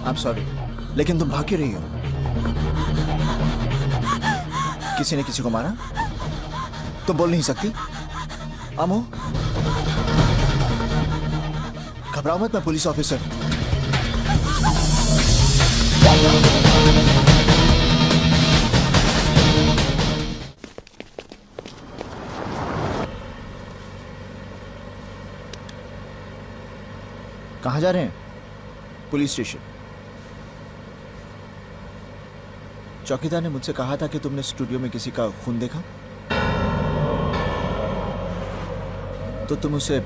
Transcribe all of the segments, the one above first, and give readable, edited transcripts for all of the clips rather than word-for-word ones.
I'm sorry, लेकिन तुम भाग क्यों रही हो? किसी ने किसी को मारा? तुम बोल नहीं सकती? आमो, घबराओ मत, मैं पुलिस ऑफिसर। कहां जा रहे हैं? Police station. चौकीदार ने मुझसे कहा था कि तुमने स्टूडियो में किसी का खून देखा, तो तुम उसे,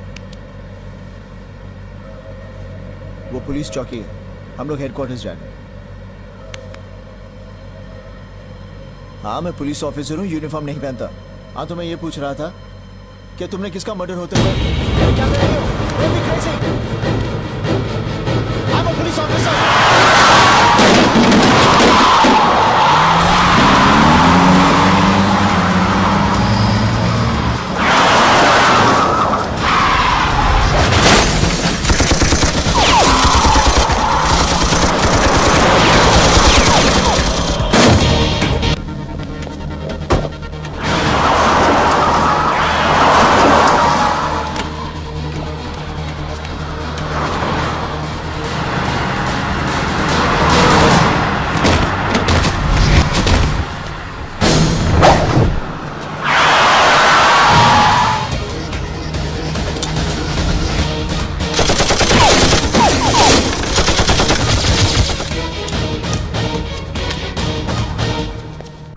वो पुलिस चौकी है, हम लोग हेडक्वार्टर्स जा रहे हैं। हाँ, मैं पुलिस ऑफिसर हूँ, यूनिफॉर्म नहीं पहनता। हाँ, तो मैं ये पूछ रहा था कि तुमने किसका मर्डर होते हुए क्या कर रहे हो? Don't be crazy. I'm a police officer.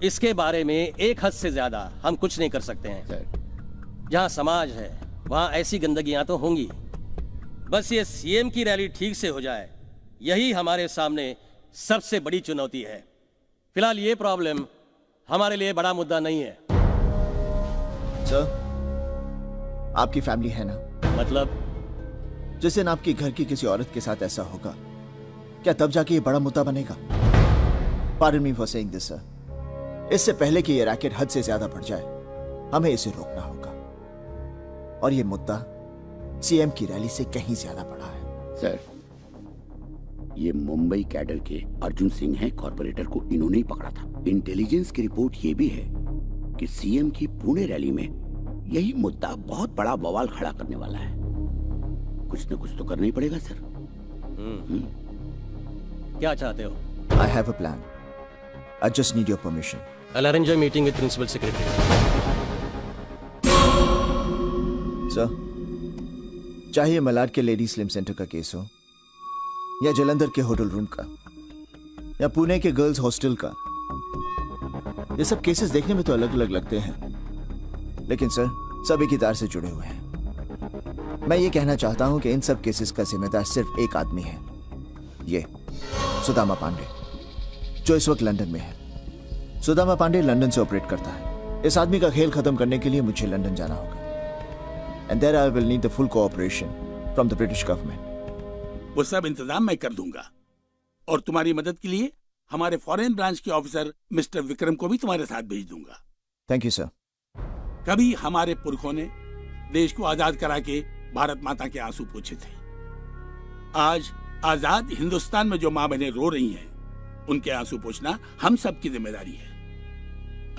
इसके बारे में एक हद से ज्यादा हम कुछ नहीं कर सकते हैं। जहां समाज है वहां ऐसी गंदगियां तो होंगी। बस ये सीएम की रैली ठीक से हो जाए, यही हमारे सामने सबसे बड़ी चुनौती है। फिलहाल ये प्रॉब्लम हमारे लिए बड़ा मुद्दा नहीं है। सर, आपकी फैमिली है ना? मतलब? जिस दिन आपकी घर की किसी औरत के साथ ऐसा होगा, क्या तब जाके ये बड़ा मुद्दा बनेगा? Pardon me for saying this, sir. इससे पहले कि ये रैकेट हद से ज्यादा बढ़ जाए, हमें इसे रोकना होगा। और ये मुद्दा सीएम की रैली से कहीं ज्यादा बड़ा है। सर, ये मुंबई कैडर के अर्जुन सिंह हैं, कॉर्पोरेटर को इन्होंने ही पकड़ा था। इंटेलिजेंस की रिपोर्ट ये भी है कि सीएम की पुणे रैली में यही मुद्दा बहुत बड़ा बवाल खड़ा करने वाला है। कुछ न कुछ तो करना ही पड़ेगा सर। क्या चाहते हो? I have a plan. I just need your permission. I'll arrange a meeting with Principal Secretary. Sir, चाहे मलाड के लेडी स्लिम सेंटर का केस हो, या जलंधर के होटल रूम का, या पुणे के गर्ल्स हॉस्टल का, ये सब केसेस देखने में तो अलग अलग लगते हैं, लेकिन सर सब एक ही तार से जुड़े हुए हैं। मैं ये कहना चाहता हूं कि इन सब केसेस का जिम्मेदार सिर्फ एक आदमी है, ये सुदामा पांडे, जो इस वक्त लंदन में है। सुदामा पांडे लंदन से ऑपरेट करता है। इस आदमी का खेल खत्म करने के लिए मुझे लंदन जाना होगा। And there I will need the full cooperation from the British government. वो सब इंतजाम मैं कर दूंगा, और तुम्हारी मदद के लिए हमारे फॉरेन ब्रांच के ऑफिसर मिस्टर विक्रम को भी तुम्हारे साथ भेज दूंगा। Thank you, sir. कभी हमारे पुरखों ने देश को आजाद करा के भारत माता के आंसू पोंछे थे। आज आजाद हिंदुस्तान में जो माँ बहनें रो रही हैं, उनके आंसू पोंछना हम सब की जिम्मेदारी है।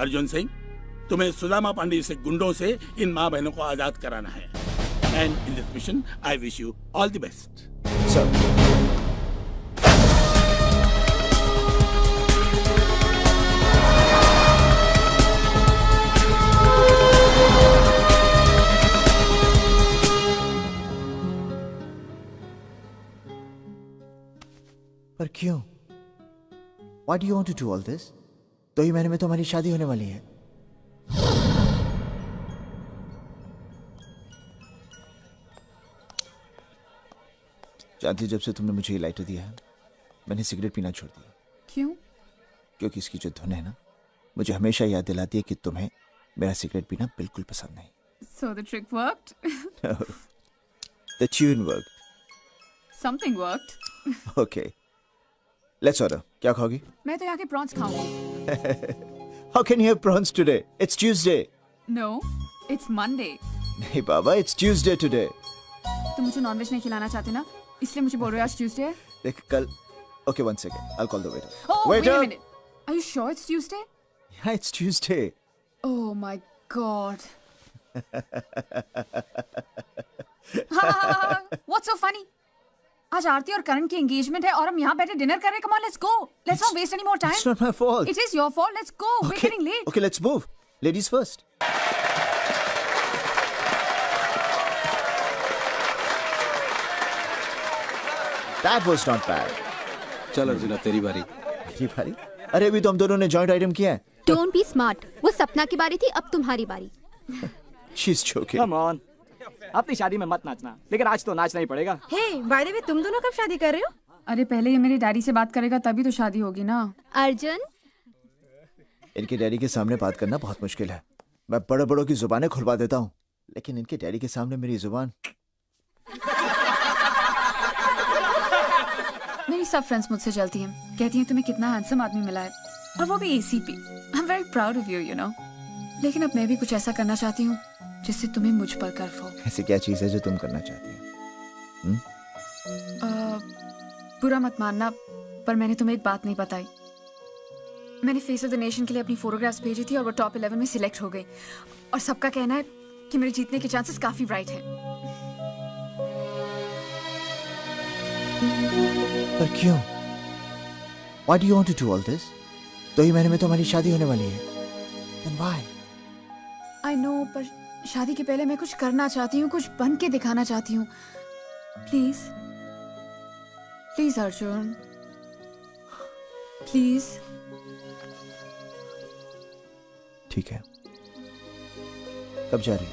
अर्जुन सिंह, तुम्हें सुदामा पांडे से गुंडों से इन माँ बहनों को आजाद कराना है। And in this mission I wish you all the best. Sir, पर क्यों? Why do you want to do all this? 2 ही महीने में तो हमारी शादी होने वाली है। जानती, जब से तुमने मुझे ये लाइटर दिया है, मैंने सिगरेट पीना छोड़ दिया। क्यों? क्योंकि इसकी जो धुन है ना, मुझे हमेशा याद दिलाती है कि तुम्हें मेरा सिगरेट पीना बिल्कुल पसंद नहीं। So the trick worked? No. The tune worked. Something worked. Okay. Let's order. क्या खाओगी? मैं तो यहाँ के प्रॉन्स खाऊंगी। How can you have prawns today? It's Tuesday. No, it's Monday. नहीं बाबा, it's Tuesday today. तुम मुझे नॉनवेज नहीं खिलाना चाहते ना, इसलिए मुझे बोल रहे हो आज ट्यूसडे है। देख, Okay, one second. I'll call the waiter. Oh, wait Waiter! a minute. Are you sure it's Tuesday? Yeah, it's Tuesday. Oh my God. What's so funny? आज आरती और करण की एंगेजमेंट है और हम यहाँ बैठे डिनर कर रहे हैं. Come on, let's go. Let's not waste any more time. It's not my fault. It is your fault. Let's go. We're Okay, getting late. okay, let's move. Ladies first. That was not bad. चल अर्जुना तेरी बारी. मेरी बारी? अरे अभी तो हम दोनों ने जॉइंट आइटम किया है. Don't be smart. वो सपना की बारी थी, अब तुम्हारी बारी. She's joking. Come on. अपनी शादी में मत नाचना, लेकिन आज तो नाचना ही पड़ेगा. Hey, by the way, तुम दोनों कब शादी कर रहे हो? अरे पहले ये मेरे डैडी से बात करेगा तभी तो शादी होगी ना. अर्जुन, इनके डैडी के सामने बात करना बहुत मुश्किल है. मैं बड़े बड़ों की जुबानें खुलवा देता हूँ, लेकिन इनके डैडी के सामने मेरी जुबान. मेरी सब फ्रेंड्स मुझसे जलती हैं, कहती हैं तुम्हें कितना हैंडसम आदमी मिला है और वो भी एसी पे. I am very proud of you, you know. लेकिन अब मैं भी कुछ ऐसा करना चाहती हूँ जिससे तुम्हें मुझ पर गर्व हो. ऐसी क्या चीज है जो तुम करना चाहती हो? बुरा मत मानना, पर मैंने तुम्हें एक बात नहीं बताई. मैंने फेस ऑफ द नेशन के लिए अपनी फोटोग्राफ्स भेजी थी और वो टॉप 11 में सिलेक्ट हो गई. और सबका कहना है कि मेरे जीतने के चांसेस काफी ब्राइट हैं. पर क्यों? Why do you want to do all this? 2 ही महीने में तो हमारी शादी होने वाली है. Then why? I know, पर शादी के पहले मैं कुछ करना चाहती हूँ, कुछ बन के दिखाना चाहती हूँ. Please please Arjun, please. ठीक है. कब जा रही?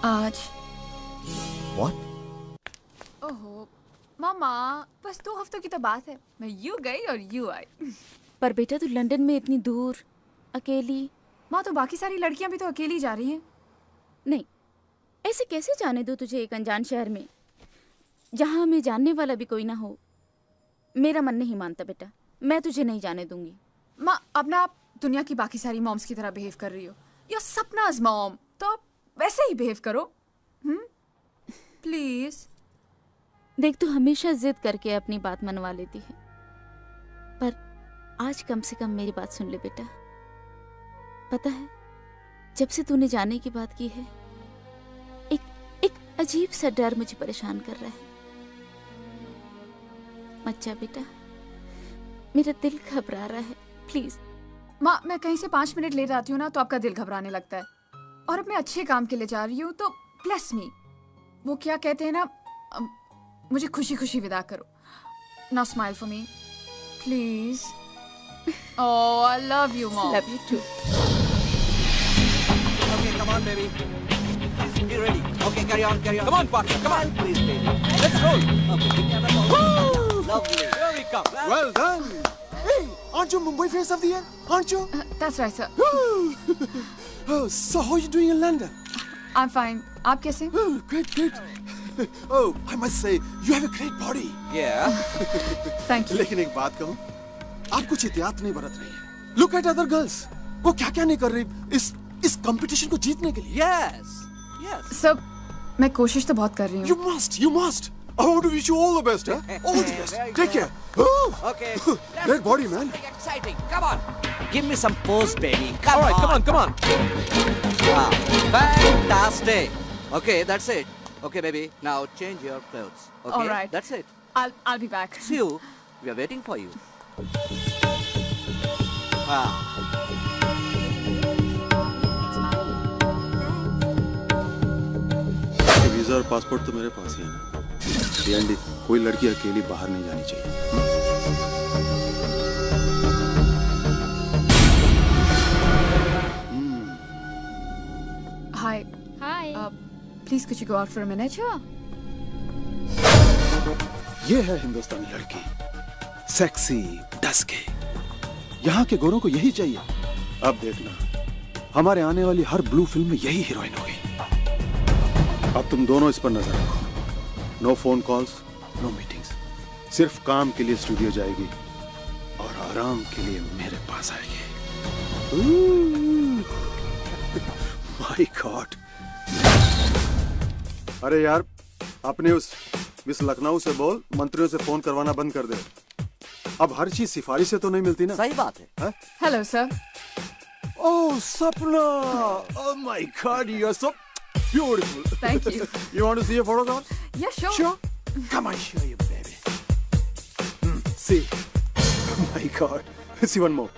आज. What? ओहो मामा, बस 2 हफ्तों की तो बात है. मैं यू गई और यू आई. पर बेटा तू लंदन में इतनी दूर अकेली. माँ, तो बाकी सारी लड़कियां भी तो अकेली जा रही हैं. नहीं, ऐसे कैसे जाने दो तुझे एक अनजान शहर में, जहाँ हमें जानने वाला भी कोई ना हो. मेरा मन नहीं मानता बेटा, मैं तुझे नहीं जाने दूंगी. माँ, अब ना आप दुनिया की बाकी सारी मॉम्स की तरह बिहेव कर रही हो. योर सपनाज मॉम, तो आप वैसे ही बिहेव करो. प्लीज. देख, तू हमेशा जिद करके अपनी बात मनवा लेती है, पर आज कम से कम मेरी बात सुन ले बेटा. पता है, जब से तूने जाने की बात की है, एक अजीब सा डर मुझे परेशान कर रहा है. मत जा बेटा, मेरा दिल घबरा रहा है. प्लीज. माँ, मैं कहीं से 5 मिनट लेट आती हूँ ना तो आपका दिल घबराने लगता है. और अब मैं अच्छे काम के लिए जा रही हूँ तो ब्लेस मी. वो क्या कहते हैं ना, मुझे खुशी खुशी विदा करो. Now smile for me please. Oh, I love you mom. Love you too. Okay, come on, baby. Be ready. Okay, carry on. Come on, partner. Come on, please, baby. Let's roll. Okay, give me another ball. Lovely. Here we come. Well done. Hey, aren't you Mumbai face of the year? Aren't you? That's right, sir. Oh, so how are you doing in London? I'm fine. आप कैसे? Oh, great. Oh, I must say, you have a great body. Yeah. Thank you. लेकिन एक बात कहूँ, आप कुछ एहतियात नहीं बरत रही है. Look at other girls. वो क्या नहीं कर रही इस कंपटीशन को जीतने के लिए. Yes. सब मैं कोशिश तो बहुत कर रही हूँ. You must. I want to wish you all the best, huh? All the best. Take care. Oh. Okay. Great body, man. Exciting. Come on. Give me some pose, baby. All right, come on. Wow. Fantastic. Okay, that's it. Okay, baby. Now change your clothes. Okay. All right. That's it. I'll be back. See you. We are waiting for you. Wow. Visa और passport तो मेरे पास ही है ना. DND, कोई लड़की अकेली बाहर नहीं जानी चाहिए. Hi. Please could you go out for a minute? Sure. ये है हिंदुस्तानी लड़की, सेक्सी, डस्की. यहाँ के गोरों को यही चाहिए. अब देखना, हमारे आने वाली हर ब्लू फिल्म में यही हीरोइन होगी. अब तुम दोनों इस पर नजर रखो. No phone calls, no meetings. सिर्फ काम के लिए स्टूडियो जाएगी और आराम के लिए मेरे पास आएगी. My God. अरे यार, अपने उस मिस लखनऊ से बोल मंत्रियों से फोन करवाना बंद कर दे। अब हर चीज सिफारिश से तो नहीं मिलती ना। सही बात है। Hello sir. Oh Sapna, oh my god, you are so beautiful. Thank you. You want to see a photograph? Yeah, sure. Sure. Come on, show you, baby. See. Oh my God. See one more.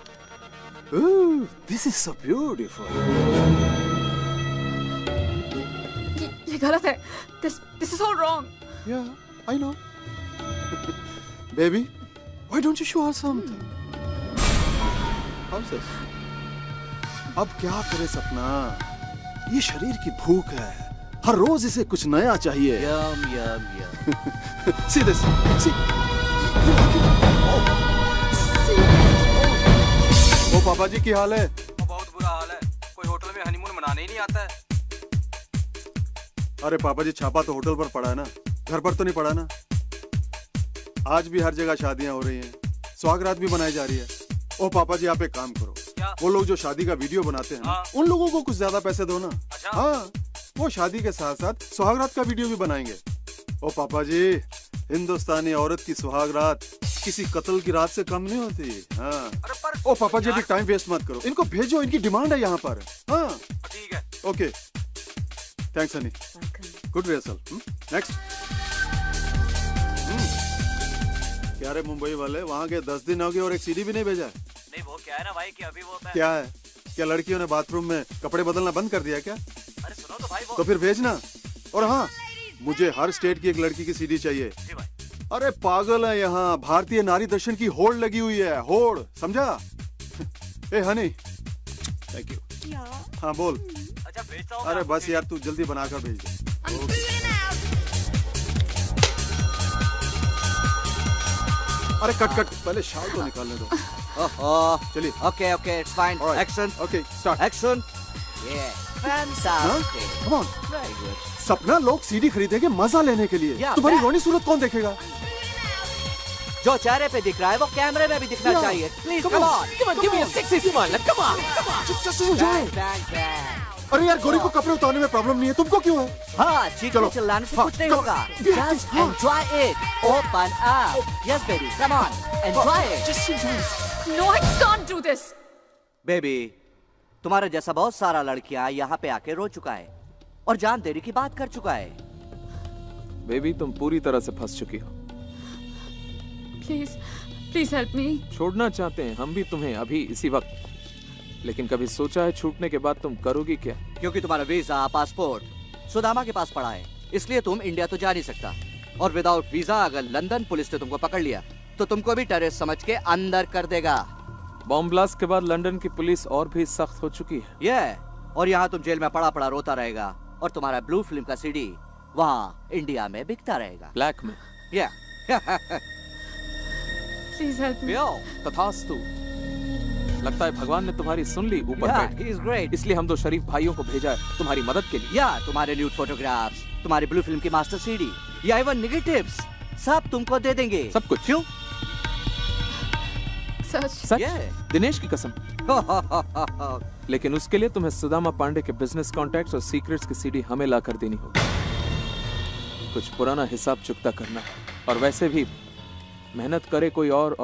Ooh, this is so beautiful. ये गलत है। This is all wrong. Yeah, I know. Baby, why don't you show her something? How's this? अब क्या करे सपना? ये शरीर की भूख है, हर रोज इसे कुछ नया चाहिए। यम यम यम। See this, see. ओ पापा जी की हाल है? बहुत बुरा हाल है, कोई होटल में हनीमून मनाने ही नहीं आता है। अरे पापा जी, छापा तो होटल पर पड़ा है ना, घर पर तो नहीं पड़ा ना। आज भी हर जगह शादियां हो रही हैं, स्वागरात भी मनाई जा रही है। ओ पापा जी, आप एक काम करो, वो लोग जो शादी का वीडियो बनाते हैं ना, उन लोगों को कुछ ज्यादा पैसे दो ना। हाँ, वो शादी के साथ साथ सुहागरात का वीडियो भी बनाएंगे। ओ पापा जी, हिंदुस्तानी औरत की सुहागरात किसी कत्ल की रात से कम नहीं होती। हाँ। ओ पापा जी, अभी टाइम वेस्ट मत करो, इनको भेजो, इनकी डिमांड है यहाँ पर। हाँ ठीक है। Okay, thanks Honey, good rehearsal. Next. क्या रे मुंबई वाले, वहाँ के 10 दिन हो गए और एक सीडी भी नहीं भेजा? नहीं, वो क्या है ना भाई कि अभी वो क्या है, क्या लड़कियों ने बाथरूम में कपड़े बदलना बंद कर दिया क्या? अरे सुनो तो भाई, वो तो फिर भेजना। और हाँ, मुझे हर स्टेट की एक लड़की की सीडी चाहिए। जी भाई। अरे पागल है, यहाँ भारतीय नारी दर्शन की होड़ लगी हुई है, होड़, समझा? ए हनी, थैंक यू। हाँ बोल। अच्छा भेजता हूँ। अरे बस यार, तू जल्दी बनाकर भेज दे। अरे कट कट, पहले शाल तो निकालने दो। चलिए। Okay okay, it's fine. Action. Okay, start. Action. ये fantastic. Come on. Very good. Sapna, लोग सीडी खरीदेंगे मजा लेने के लिए, Yeah, तुम्हारी that- रोनी सूरत कौन देखेगा? जो चेहरे पे दिख रहा है वो कैमरे में भी दिखना चाहिए। Please come on, give me a sexy smile. Come on. Just enjoy. अरे यार, गोरी को कपड़े उतारने में प्रॉब्लम नहीं है, तुमको क्यों है? हाँ, चीखने चिल्लाने से कुछ नहीं होगा। Just enjoy it. Open up. Yes baby, come on. Enjoy it. Just enjoy. No, I can't do this. Baby, तुम्हारे जैसा बहुत सारा लड़कियां यहाँ पे आके रो चुका है और जान देने की बात कर चुका है। बेबी, तुम पूरी तरह से फंस चुकी हो। Please help me. छोड़ना चाहते हैं हम भी तुम्हें अभी इसी वक्त, लेकिन कभी सोचा है छूटने के बाद तुम करोगी क्या? क्योंकि तुम्हारा वीजा, पासपोर्ट सुदामा के पास पड़ा है, इसलिए तुम इंडिया तो जा नहीं सकता। और विदाउट वीजा अगर लंदन पुलिस ने तुमको पकड़ लिया तो तुमको भी टेररिस्ट समझ के अंदर कर देगा। बॉम्ब ब्लास्ट के बाद लंदन की पुलिस और भी सख्त हो चुकी है। ये और यहाँ तुम जेल में पड़ा पड़ा रोता रहेगा और तुम्हारा ब्लू फिल्म का सीडी वहाँ इंडिया में बिकता रहेगा ब्लैक में। या Please help me. तथास्तु। लगता है भगवान ने तुम्हारी सुन ली ऊपर बैठ he is great. इसलिए हम दो शरीफ भाइयों को भेजा है तुम्हारी मदद के लिए। या तुम्हारे न्यूड फोटोग्राफ्स, तुम्हारी ब्लू फिल्म की मास्टर सीडी या इवन नेगेटिव्स सब तुमको दे देंगे। सब कुछ। क्यों? सच? दिनेश की कसम। लेकिन उसके लिए तुम्हें सुदामा पांडे के बिजनेस कॉन्टैक्ट्स और सीक्रेट्स की सीडी हमें ला कर देनी होगी। कुछ पुराना हिसाब चुकता करना है, और वैसे भी मेहनत करे कोई और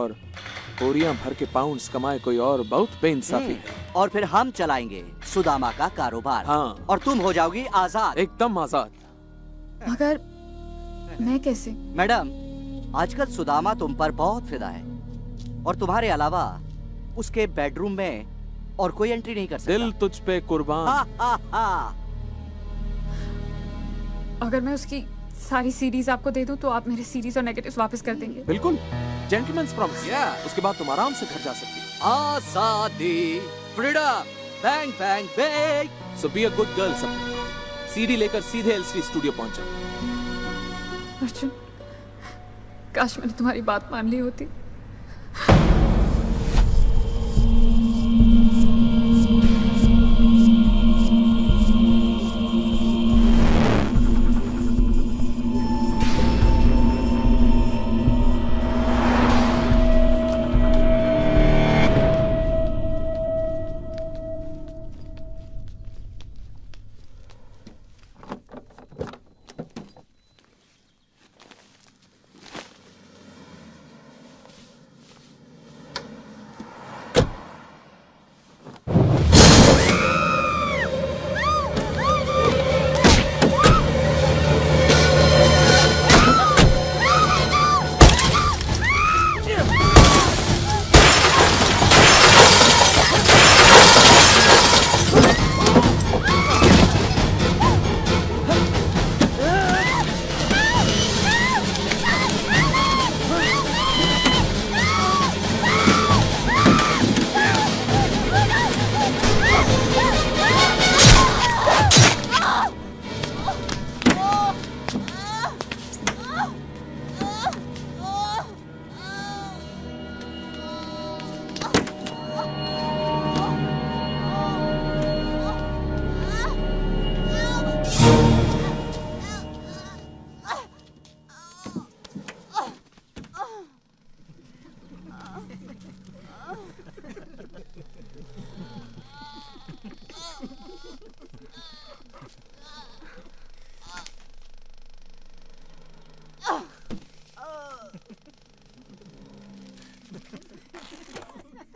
कोरिया भर के पाउंड्स कमाए कोई और, बहुत बेइंसाफी है। और फिर हम चलाएंगे सुदामा का कारोबार। हाँ। और तुम हो जाओगी आजाद। एकदम आजाद। मगर मैं कैसे? मैडम, आजकल सुदामा तुम पर बहुत फिदा है और तुम्हारे अलावा उसके बेडरूम में और कोई एंट्री नहीं कर सकता। दिल तुझ पे कुर्बान। अगर मैं उसकी सारी सीरीज आपको दे दूं तो आप मेरे सीरीज और नेगेटिव्स वापस कर देंगे? बिल्कुल, जेंटलमैन्स प्रॉमिस। उसके बाद तुम आराम से घर जा सकती हो। आजादी, freedom, bang bang bang. So be a good girl सब। सीडी लेकर सीधे एलसीडी स्टूडियो पहुंचा। अर्जुन, काश मैंने तुम्हारी बात मान ली होती।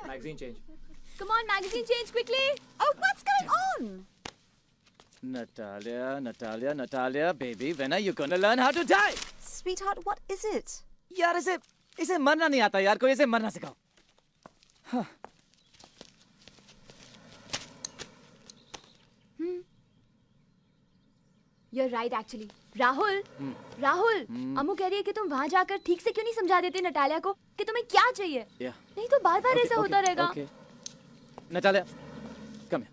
Magazine change. Come on, magazine change quickly. Oh, what's going on? Natalia, baby, when are you gonna learn how to die? Sweetheart, what is it? यार इसे मरना नहीं आता यार, कोई इसे मरना सिखाओ। हाँ। You're right actually. राहुल, अम्मू कह रही है कि तुम वहाँ जाकर ठीक से क्यों नहीं समझा देते नटालिया को कि तुम्हें क्या चाहिए? नहीं तो बार-बार ऐसा होता रहेगा। Natalia, come here.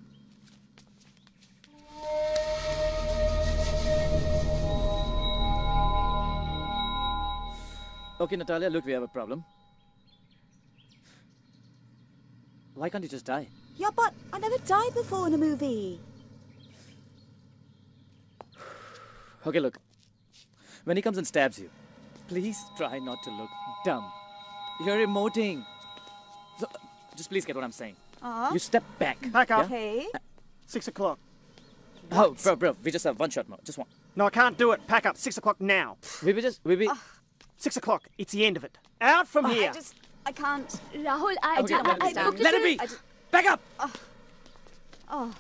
Okay, Natalia, look, we have a problem. Why can't you just die? Yeah, but I never died before in a movie. Okay, look. When he comes and stabs you, please try not to look dumb. You're emoting. So, just please get what I'm saying. You step back. Back up. Okay. 6 o'clock. Oh, bro, we just have one shot more. Just one. No, I can't do it. Pack up. 6 o'clock now. We 6 o'clock. It's the end of it. Out from here. I can't. Rahul, I understand. Let it be. Back up. Oh.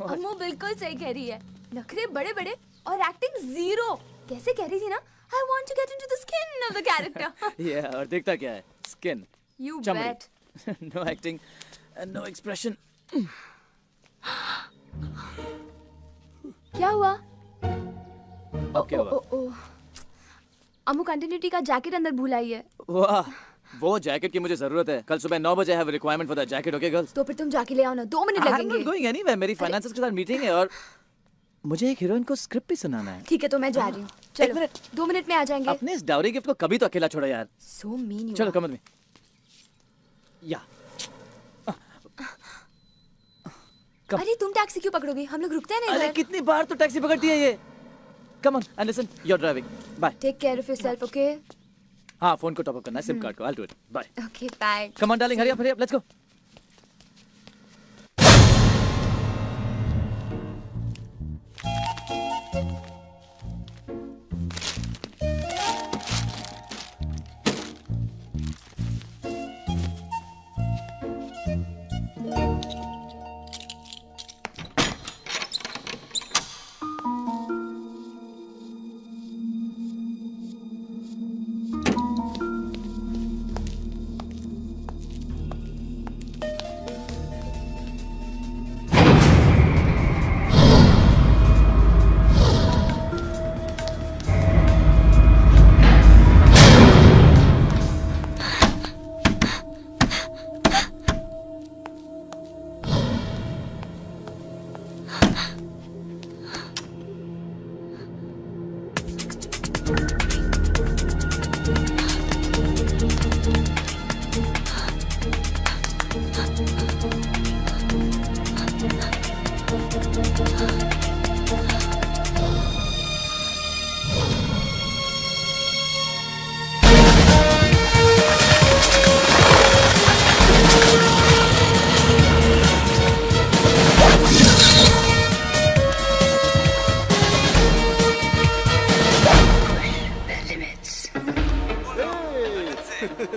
अम्मू बिल्कुल सही कह रही है। नखरे बड़े बड़े और acting zero. कैसे कह रही थी ना? I want to get into the skin of the character. Yeah, और देखता क्या है? Skin. You Chumri. bet. No acting and no expression. क्या हुआ? क्या हुआ? अम्मू कंटिन्यूटी का जैकेट अंदर भूल आई है। वाह, वो जैकेट की मुझे जरूरत है। कल सुबह 9 बजे I have a requirement for that jacket, okay girls? तो फिर तुम जाके ले आओ ना, 2 मिनट लगेंगे। I'm not going anywhere. मेरी फाइनेंसर्स के साथ मीटिंग है और मुझे एक हीरोइन को स्क्रिप्ट भी सुनाना है। ठीक है, तो मैं जा रही हूँ। चलो, 2 मिनट में आ जाएंगे। अपने इस डाउरी गिफ्ट को कभी तो अकेला छोड़ो यार। So mean you चलो are. कम में। या। अरे तुम टैक्सी क्यों पकड़ोगे? हम लोग रुकते हैं ना। अरे कितनी बार तो टैक्सी पकड़ती है ये? Come on and listen. You're driving. Bye. Take care of yourself, okay? हाँ, फोन को टॉप अप करना है, सिम कार्ड को। I'll do it. Bye. Okay, bye. Come on, darling, hurry up. Let's go.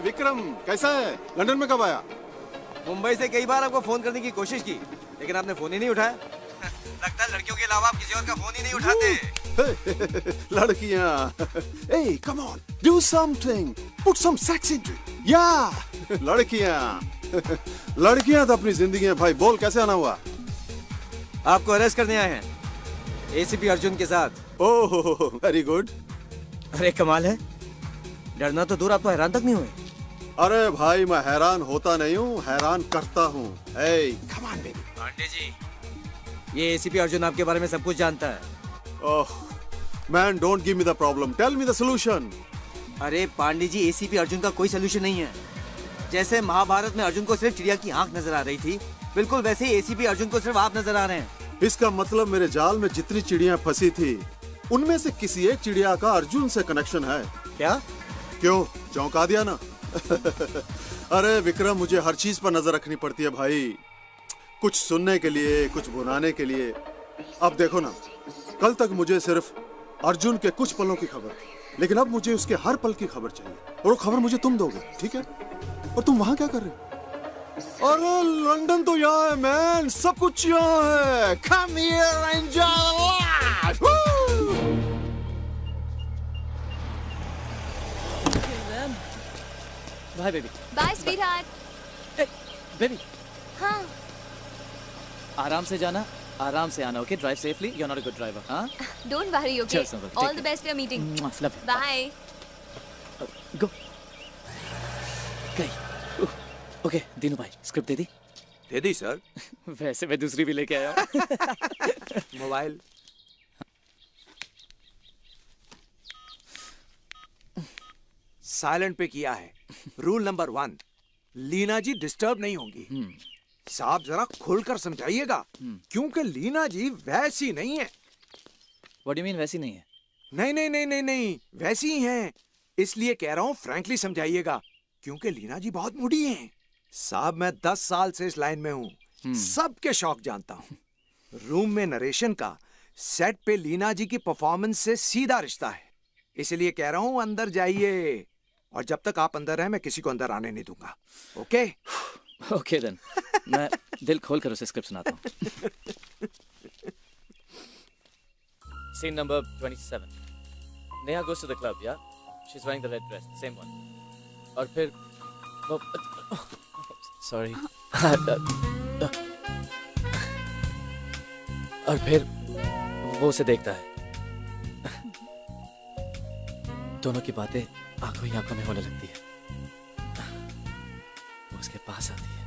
Vikram कैसा है? लंदन में कब आया? मुंबई से कई बार आपको फोन करने की कोशिश की, लेकिन आपने फोन ही नहीं उठाया। लगता है लड़कियों के अलावा आप किसी और का फोन ही नहीं उठाते। लड़कियां, hey, come on, do something, put some sex into it. Yeah, लड़कियां तो अपनी जिंदगी है भाई। बोल कैसे आना हुआ? आपको अरेस्ट करने आए हैं, एसीपी अर्जुन के साथ। ओह, वेरी गुड। अरे कमाल है, डरना तो दूर, आप तो हैरान तक नहीं हुए। अरे भाई मैं हैरान होता नहीं हूँ, हैरान करता हूँ। Hey, come on baby. Pandey ji, ये एसीपी अर्जुन आपके बारे में सब कुछ जानता है। ओह, man, don't give me the problem. Tell me the solution. अरे पांडे जी, एसीपी अर्जुन का कोई सोल्यूशन नहीं है। जैसे महाभारत में अर्जुन को सिर्फ चिड़िया की आंख नजर आ रही थी, बिल्कुल वैसे ही एसीपी अर्जुन को सिर्फ आप नजर आ रहे हैं। इसका मतलब मेरे जाल में जितनी चिड़िया फंसी थी, उनमें से किसी एक चिड़िया का अर्जुन से कनेक्शन है। क्या? क्यों, चौंका दिया ना? अरे विक्रम, मुझे हर चीज पर नजर रखनी पड़ती है भाई, कुछ सुनने के लिए, कुछ बुनाने के लिए। अब देखो ना, कल तक मुझे सिर्फ अर्जुन के कुछ पलों की खबर थी, लेकिन अब मुझे उसके हर पल की खबर चाहिए, और वो खबर मुझे तुम दोगे, ठीक है? और तुम वहां क्या कर रहे हो? अरे लंदन तो यहाँ है मैन, सब कुछ यहाँ है। Come here and enjoy life. Bye, baby. Bye, sweetheart. Hey, baby. हाँ. आराम से जाना, आराम से आना, okay? Drive safely. You're not a good driver, हाँ? Don't worry, okay? Cheers, Uncle. All the best for your meeting. Love you. Bye. Go. गई. Okay, Dinu भाई, स्क्रिप्ट दे दी? दे दी सर। वैसे मैं दूसरी भी लेके आया हूँ। मोबाइल। साइलेंट पे किया है। रूल नंबर 1, लीना जी डिस्टर्ब नहीं होंगी। साहब जरा खुलकर समझाइएगा, क्योंकि लीना जी वैसी नहीं है। What do you mean वैसी नहीं है? नहीं, वैसी ही हैं। इसलिए कह रहा हूँ फ्रैंकली समझाइएगा, क्योंकि लीना जी बहुत मूडी हैं। साहब मैं 10 साल से इस लाइन में हूँ, सबके शौक जानता हूँ। रूम में नरेशन का, सेट पे लीना जी की परफॉर्मेंस से सीधा रिश्ता है। इसलिए कह रहा हूँ अंदर जाइए, और जब तक आप अंदर हैं मैं किसी को अंदर आने नहीं दूंगा। ओके? Okay then. मैं दिल खोल कर उसे स्क्रिप्ट सुनाता हूँ। Scene number 27. Neha goes to the club, yeah? She's wearing the red dress, the same one. और फिर वो sorry. और फिर वो उसे देखता है। दोनों की बातें आंखों ही आंखों में होने लगती है। वो उसके पास आती है,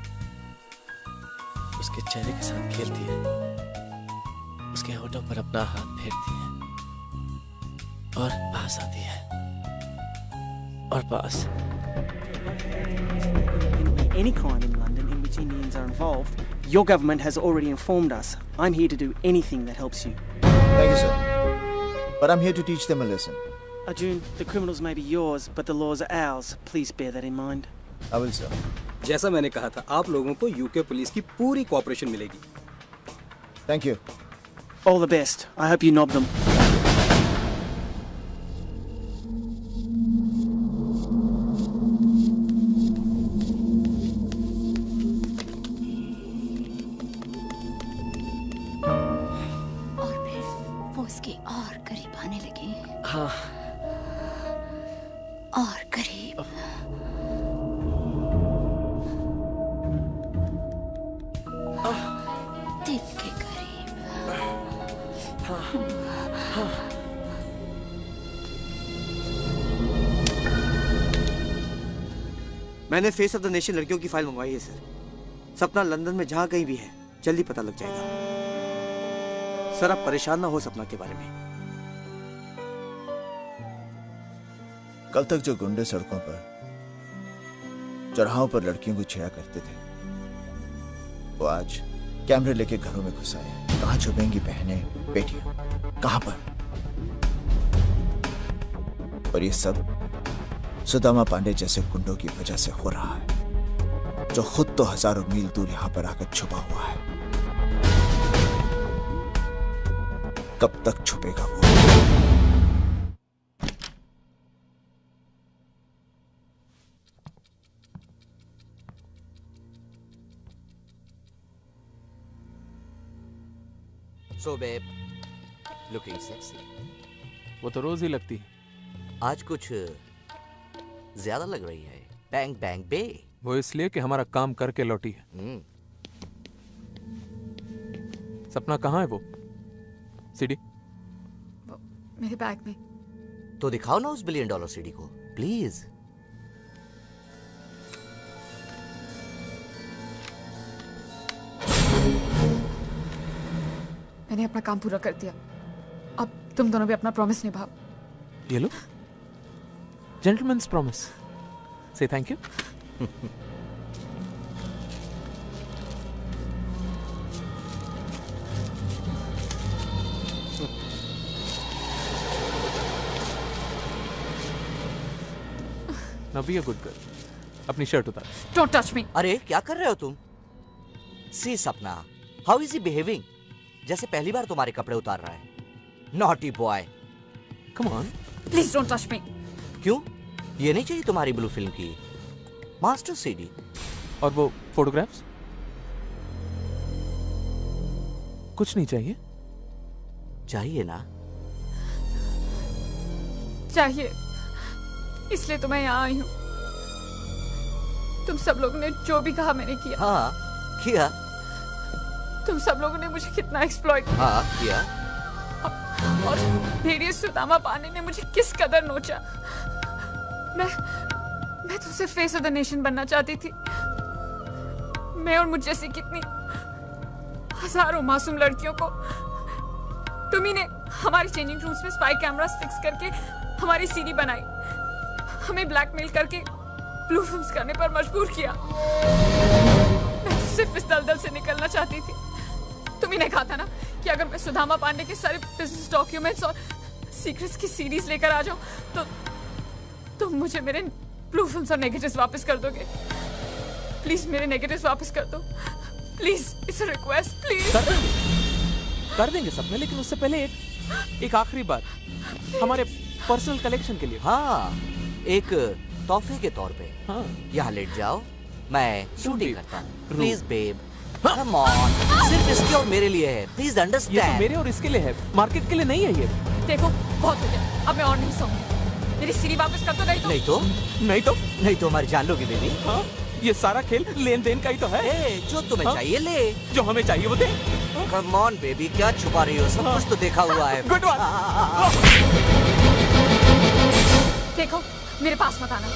उसके चेहरे के साथ खेलती है, उसके होठों पर अपना हाथ फेरती है और पास आती है और पास। Any crime in London in which Indians are involved, your government has already informed us. I'm here to do anything that helps you. Thank you, sir. But I'm here to teach them a lesson. Arjun, the criminals may be yours, but the laws are ours. Please bear that in mind. I will, sir. जैसा मैंने कहा था, आप लोगों को UK police की पूरी cooperation मिलेगी। Thank you. All the best. I hope you knob them. हाँ। और करीब। दिल के करीब। मैंने फेस ऑफ द नेशन लड़कियों की फाइल मंगवाई है सर। सपना लंदन में जहाँ कहीं भी है, जल्दी पता लग जाएगा। सर आप परेशान ना हो सपना के बारे में। कल तक जो गुंडे सड़कों पर, चौराहों पर लड़कियों को छेड़ा करते थे, वो आज कैमरे लेके घरों में घुस आए। कहाँ छुपेंगी बहनें, बेटियां, कहां पर? और ये सब सुदामा पांडे जैसे गुंडों की वजह से हो रहा है, जो खुद तो हजारों मील दूर यहां पर आकर छुपा हुआ है। कब तक छुपेगा वो? So babe, looking sexy. वो तो रोज ही लगती है। आज कुछ ज्यादा लग रही है। बैंग बैंग बे। वो इसलिए कि हमारा काम करके लौटी है। सपना कहाँ है वो? सीडी? मेरे बैग में। तो दिखाओ ना उस $1 बिलियन सीडी को, प्लीज। मैंने अपना काम पूरा कर दिया। अब तुम दोनों भी अपना प्रॉमिस निभाओ। ये लो, जेंटलमैन्स प्रॉमिस। से thank you. Now be a good girl. अपनी शर्ट उतार। Don't touch me. अरे क्या कर रहे हो तुम? सी सपना, हाउ इज ही बिहेविंग? जैसे पहली बार तुम्हारे कपड़े उतार रहा है। Naughty boy. Come on. Please don't touch me. क्यों? ये नहीं चाहिए तुम्हारी ब्लू फिल्म की मास्टर सीडी? और वो फोटोग्राफ्स? कुछ नहीं चाहिए? चाहिए ना? चाहिए, इसलिए तो मैं यहाँ आई हूँ। तुम सब लोगों ने जो भी कहा मैंने किया। हाँ किया। तुम सब लोगों ने मुझे कितना एक्सप्लॉइट किया। हाँ किया। और भेड़िए सुदामा पांडे ने मुझे किस कदर नोचा। मैं तुमसे फेस ऑफ द नेशन बनना चाहती थी। मैं और मुझ जैसी कितनी हजारों मासूम लड़कियों को तुम्ही ने हमारी चेंजिंग रूम्स में स्पाई कैमरास फिक्स करके हमारी सीडी बनाई, हमें ब्लैकमेल करके ब्लू फिल्म्स करने पर मजबूर किया। मैं तो सिर्फ इस दलदल से निकलना चाहती थी। तुम्ही ने कहा था ना कि अगर मैं सुदामा पांडे के सारे बिजनेस डॉक्यूमेंट्स और सीक्रेट्स की सीरीज लेकर आ जाऊं तो तुम मुझे मेरे ब्लू फिल्म्स और नेगेटिव्स वापस कर दोगे। प्लीज मेरे नेगेटिव्स वापस कर दो। Please, it's a request, please. कर देंगे सपने, लेकिन उससे पहले एक आखिरी बात हमारे पर्सनल कलेक्शन के लिए। हाँ, एक तोहफे के तौर पे। हाँ। यहाँ लेट जाओ, मैं शूटिंग करता हूँ। Please babe, come on. सिर्फ इसके और मेरे लिए है, प्लीज अंडरस्टैंड। ये तो मेरे और इसके लिए है, मार्केट के लिए नहीं है ये। देखो बहुत हो गया, अब मैं और नहीं सोऊंगी। मेरी सीडी वापस कर दो, नहीं तो नहीं तो हमारी जान लोगी बेबी। हाँ, ये सारा खेल लेन देन का ही तो है। जो तुम्हें चाहिए ले, जो हमें चाहिए वो दे। कम ऑन बेबी, क्या छुपा रही हो? सब कुछ तो देखा हुआ है। Good one. देखो मेरे पास मत आना।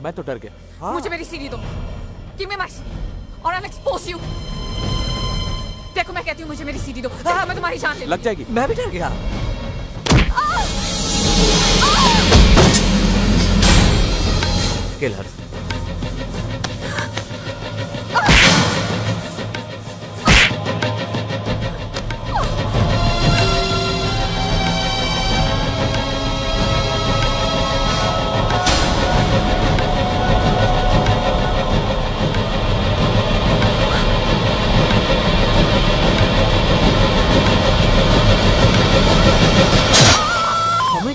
मैं तो डर गया। मुझे मेरी सीडी दो। Give me my CD or I'll expose you. देखो मैं कहती हूँ मुझे मेरी सीडी दो, मैं तुम्हारी जान ले। लग जाएगी। मैं भी डर गया। किल हर।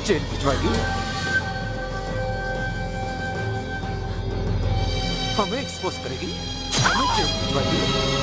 जेल भिजवाएगी? हमें एक्सपोज करेगी? हमें जेल भिजवाएगी?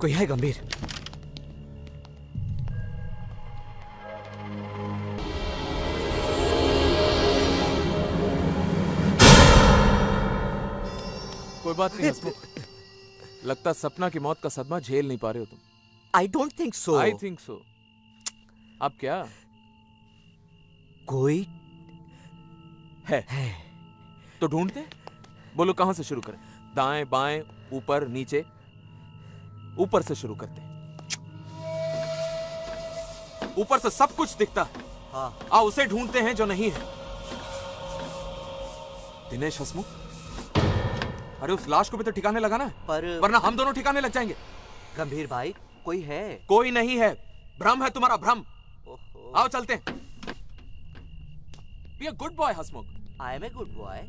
कोई है गंभीर? कोई बात नहीं हसमुख, लगता सपना की मौत का सदमा झेल नहीं पा रहे हो तुम। I don't think so. I think so. अब क्या? कोई है। तो ढूंढते? बोलो कहां से शुरू करें? दाएं बाएं ऊपर नीचे? ऊपर से शुरू करते। ऊपर से सब कुछ दिखता है। हाँ। आओ उसे ढूंढते हैं जो नहीं है। दिनेश हसमुख, अरे उस लाश को भी तो ठिकाने लगाना है, वरना हम दोनों ठिकाने लग जाएंगे। गंभीर भाई, कोई है? कोई नहीं है, भ्रम है तुम्हारा, भ्रम। आओ चलते हैं। Be a good boy, Hasmukh. I am a good boy.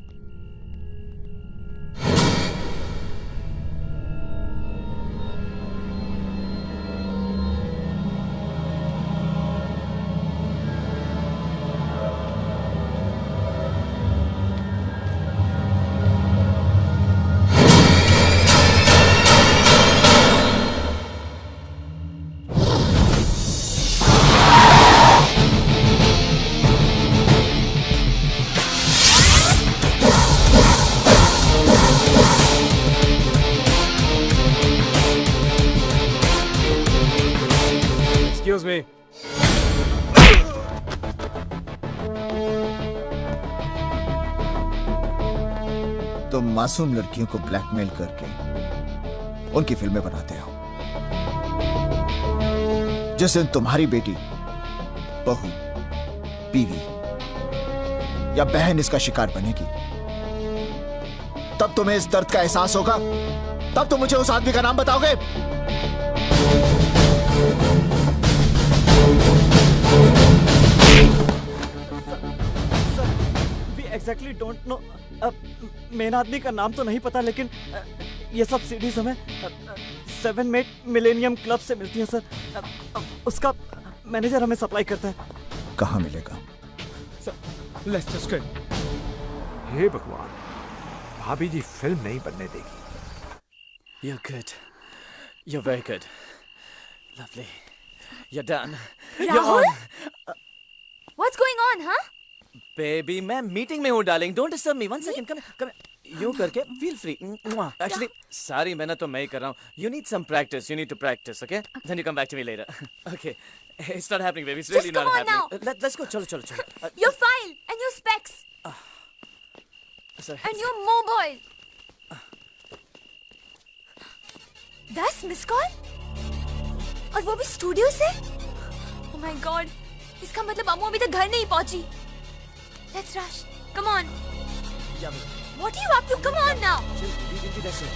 Excuse me. तुम मासूम लड़कियों को ब्लैकमेल करके उनकी फिल्में बनाते हो। जिस दिन तुम्हारी बेटी, बहू, बीवी या बहन इसका शिकार बनेगी, तब तुम्हें इस दर्द का एहसास होगा। तब तुम मुझे उस आदमी का नाम बताओगे। We exactly don't know. Main आदमी का नाम तो नहीं पता, लेकिन ये सब सीडीज हमें 7 मिलेनियम क्लब से मिलती हैं सर। उसका मैनेजर हमें सप्लाई करता है। कहाँ मिलेगा? Lester screen. हे भगवान, भाभी जी फिल्म नहीं बनने देगी। You're good. You're very good. Lovely. You're done. Rahul? What's going on, huh? Baby, मैं मीटिंग में हूँ darling. Don't disturb me. One second. Come. यूं करके feel free. Actually, सारी मेहनत तो मैं ही कर रहा हूँ. You need some practice. You need to practice, okay? Then you come back to me later. Okay. It's not happening, baby. It's really Just not come on happening. Let's go. चलो. Your file and your specs. Sorry. And your mobile. 10 miss call? और वो भी studio से? Oh my God. इसका मतलब अम्मू अभी तक घर नहीं पहुंची. Let's rush. Come on. What are you up to? Come on now. That's it.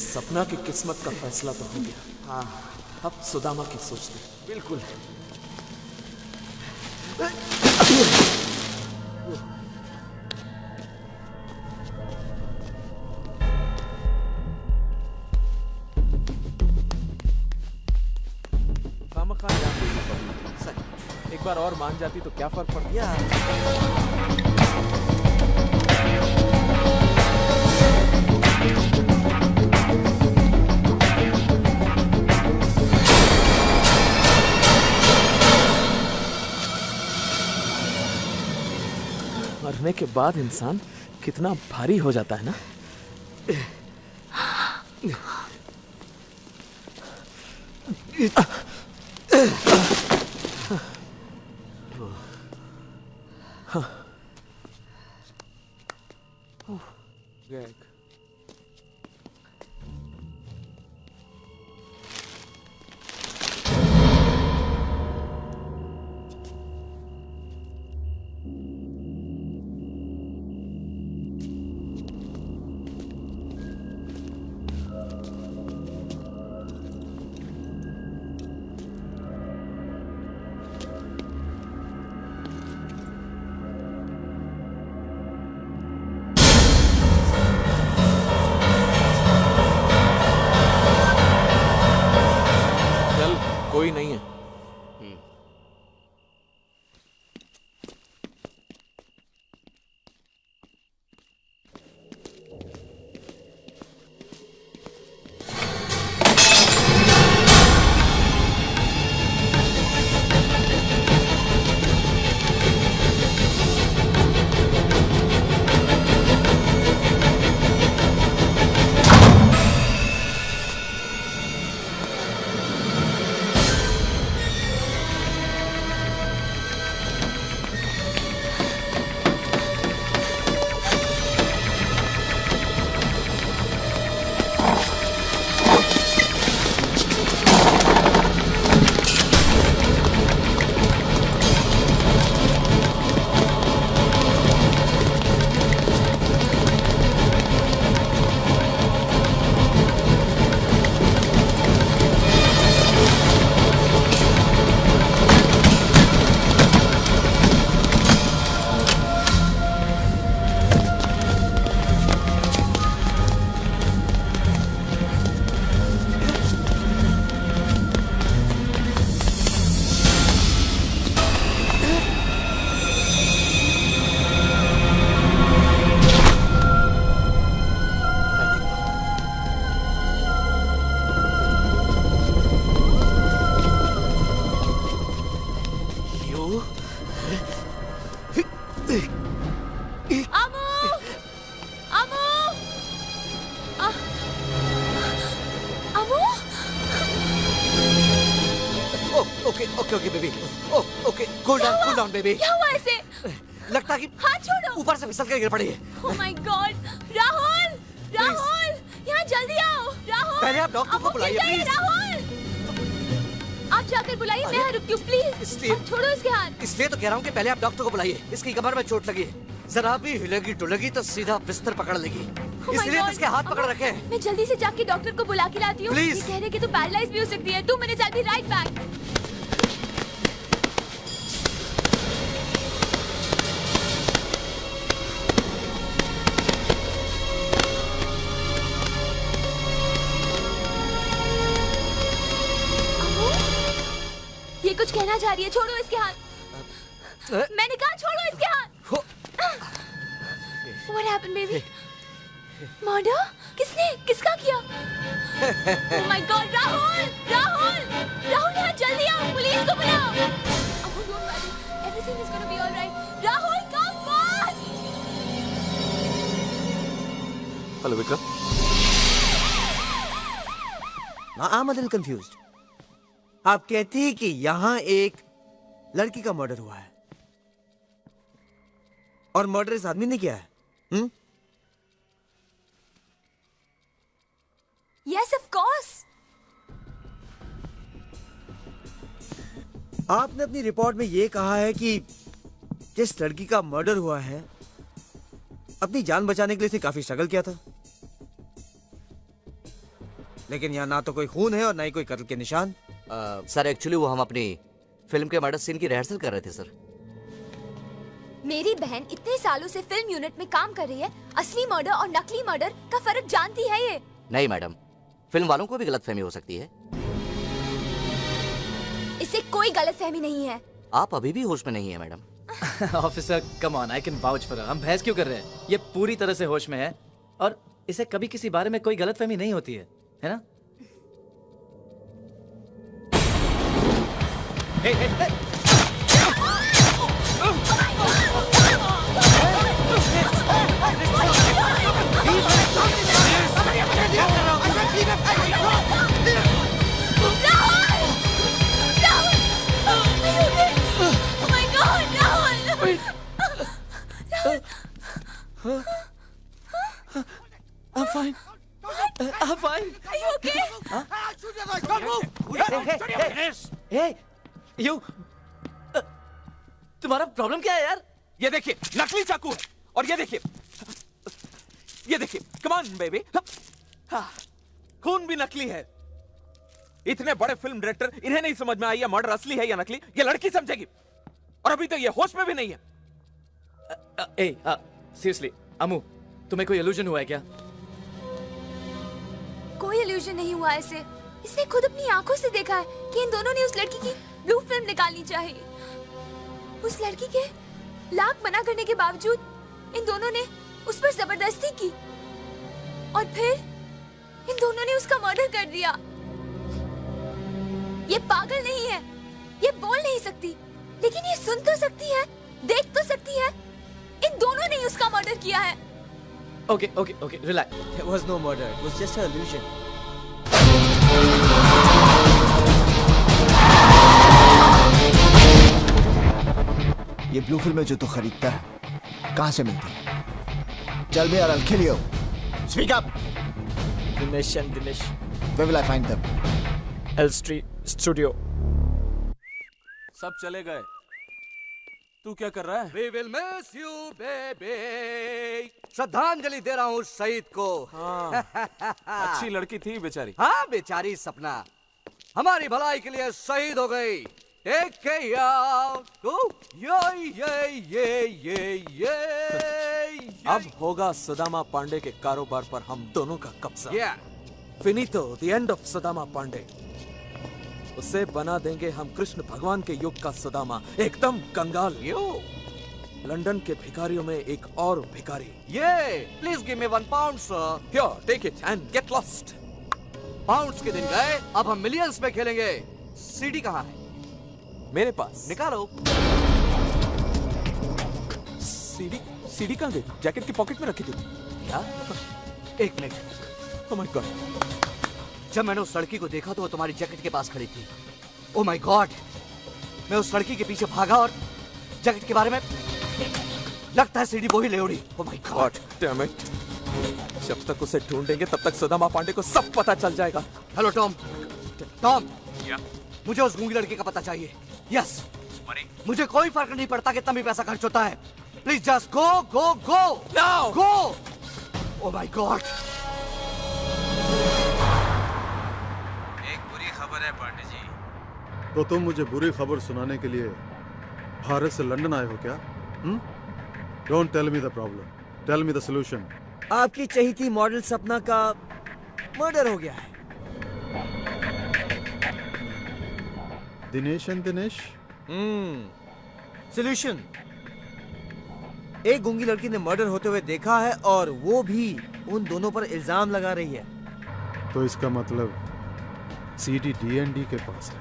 सपना की किस्मत का फैसला तो हो गया। हाँ, अब सुदामा की सोचते। बिल्कुल। एक बार और मान जाती तो क्या फर्क पड़ता? मरने के बाद इंसान कितना भारी हो जाता है ना। Greg. कोई नहीं है। Okay okay baby, okay cool down baby. क्या हुआ ऐसे? लगता कि हाथ छोड़ो। ऊपर से फिसल के गिर पड़ी है। ओह माय गॉड, राहुल, राहुल, यहाँ जल्दी आओ, राहुल। पहले आप डॉक्टर को बुलाइए प्लीज। राहुल, आप जाकर बुलाइए, मैं यहाँ रुकती हूँ प्लीज। इसलिए छोड़ो इसके हाथ। इसलिए तो कह रहा हूँ कि पहले आप डॉक्टर को बुलाइए। इसकी कमर में चोट लगी है, जरा भी हिलेगी डुलेगी तो सीधा बिस्तर पकड़ लेगी, इसलिए तो इसके हाथ पकड़ रखे हैं। मैं जल्दी से जाके डॉक्टर को बुला के लाती हूँ। Please। ये कह रहे कि तू पैरालाइज भी हो सकती है। 2 minutes, I'll be right back। ये कुछ कहना चाह रही है, छोड़ो इसके हाथ। मैंने कहा छोड़ो इसके हाथ। What happened, baby? Murder? किसने? किसका किया? Oh my God, Rahul, Rahul, Rahul यहाँ जल्दी आओ, पुलिस को बुलाओ। Oh, don't worry, everything is gonna be all right. Rahul, come fast. Hello Vikram. I'm a little confused. आप कहती हैं कि यहाँ एक लड़की का मर्डर हुआ है और मर्डर इस आदमी ने किया है। Yes, of course. आपने अपनी रिपोर्ट में यह कहा है कि जिस लड़की का मर्डर हुआ है अपनी जान बचाने के लिए उसने काफी स्ट्रगल किया था, लेकिन यहाँ ना तो कोई खून है और ना ही कोई कत्ल के निशान। सर एक्चुअली वो हम अपनी फिल्म के मर्डर सीन की रिहर्सल कर रहे थे सर। मेरी बहन इतने सालों से फिल्म यूनिट में काम कर रही है, असली मर्डर और नकली मर्डर का फर्क जानती है ये? नहीं मैडम, फिल्म वालों को भी गलतफहमी हो सकती है। इससे कोई गलतफहमी नहीं है। आप अभी भी होश में नहीं है madam. Officer come on, I can vouch for her. हम बहस क्यों कर रहे हैं? ये पूरी तरह से होश में है और इसे कभी किसी बारे में कोई गलतफहमी नहीं होती है ना? Hey, hey, hey. I'm fine. I'm fine. Are you okay? Huh? Hey, you. तुम्हारा प्रॉब्लम क्या है यार? ये देखिए नकली चाकू है और ये देखिए कम ऑन बेबी, खून भी नकली है। इतने बड़े फिल्म डायरेक्टर, इन्हें नहीं समझ में आई है मर्डर असली है या नकली? ये लड़की समझेगी और अभी तो ये होश में भी नहीं है। सीरियसली अमू, तुम्हें कोई इल्यूजन हुआ है क्या? कोई इल्यूजन नहीं हुआ इसे। इसने खुद अपनी आंखों से देखा है कि इन दोनों ने उस लड़की की ब्लू फिल्म निकालनी चाहिए। उस लड़की के लाख मना करने के बावजूद इन दोनों ने उस पर जबरदस्ती की और फिर इन दोनों ने उसका मर्डर कर दिया। ये पागल नहीं है, ये बोल नहीं सकती, लेकिन ये सुन तो सकती है, देख तो सकती है। इन दोनों ने उसका मर्डर किया है। Okay, relax. It was no murder. It was just an illusion. ये ब्लू फिल्म जो तू खरीदता है कहाँ से मिलती है? चल बे यार, I'll kill you. Speak up. Dinesh. Where will I find them? L Street Studio. सब चले गए, तू क्या कर रहा है? We will miss you, baby. श्रद्धांजलि दे रहा हूँ शहीद को। अच्छी लड़की थी बेचारी। हाँ बेचारी सपना हमारी भलाई के लिए शहीद हो गई। एक के ये अब होगा सुदामा पांडे के कारोबार पर हम दोनों का कब्जा। फिनितो, the end of Sudama Pandey. उसे बना देंगे हम कृष्ण भगवान के युग का सुदामा, एकदम कंगाल। लंदन के भिखारियों में एक और भिखारी। Please give me 1 pound, sir. Here, take it and get lost. Pounds के दिन गए, अब हम मिलियंस में खेलेंगे। सीडी कहाँ है? मेरे पास। निकालो। सीडी कहाँ गई? जैकेट की पॉकेट में रखी थी क्या? एक मिनट। Oh my God. जब मैंने उस लड़की को देखा तो वो तुम्हारी जैकेट के पास खड़ी थी। Oh my God. मैं उस लड़की के पीछे भागा और जैकेट के बारे में लगता है सीडी वो ही ले उड़ी। ओह माय गॉड डैम इट। जब तक उसे ढूंढेंगे तब तक सुदामा पांडे को सब पता चल जाएगा। Hello Tom. टॉम, मुझे उस गूंगी लड़की का पता चाहिए। यस, मुझे कोई फर्क नहीं पड़ता कितना भी पैसा खर्च होता है। Please just go go go now go. Oh my God. एक बुरी खबर है पांडे जी। तो तुम मुझे बुरी खबर सुनाने के लिए भारत से लंदन आए हो क्या? Don't tell me the problem, tell me the solution. आपकी चहेती मॉडल सपना का मर्डर हो गया है। दिनेश एंड दिनेश। सॉल्यूशन, एक गूंगी लड़की ने मर्डर होते हुए देखा है और वो भी उन दोनों पर इल्जाम लगा रही है। तो इसका मतलब सीडी डीएनडी के पास है।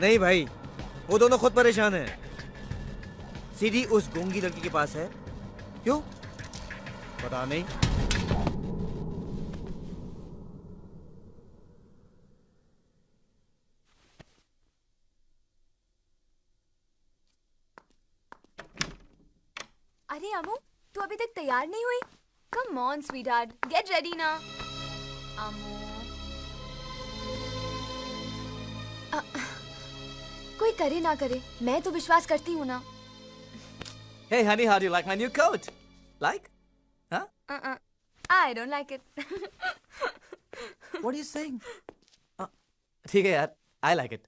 नहीं भाई, वो दोनों खुद परेशान हैं। सीडी उस गूंगी लड़की के पास है। क्यों? पता नहीं। अरे अमू, तू अभी तक तैयार नहीं हुई? Come on sweetheart, get ready ना। अमू, कोई करे ना करे, मैं तो विश्वास करती हूँ ना। Hey honey, how do you like my new coat? Like? Huh? I don't like it. What are you saying? ठीक है यार, I like it.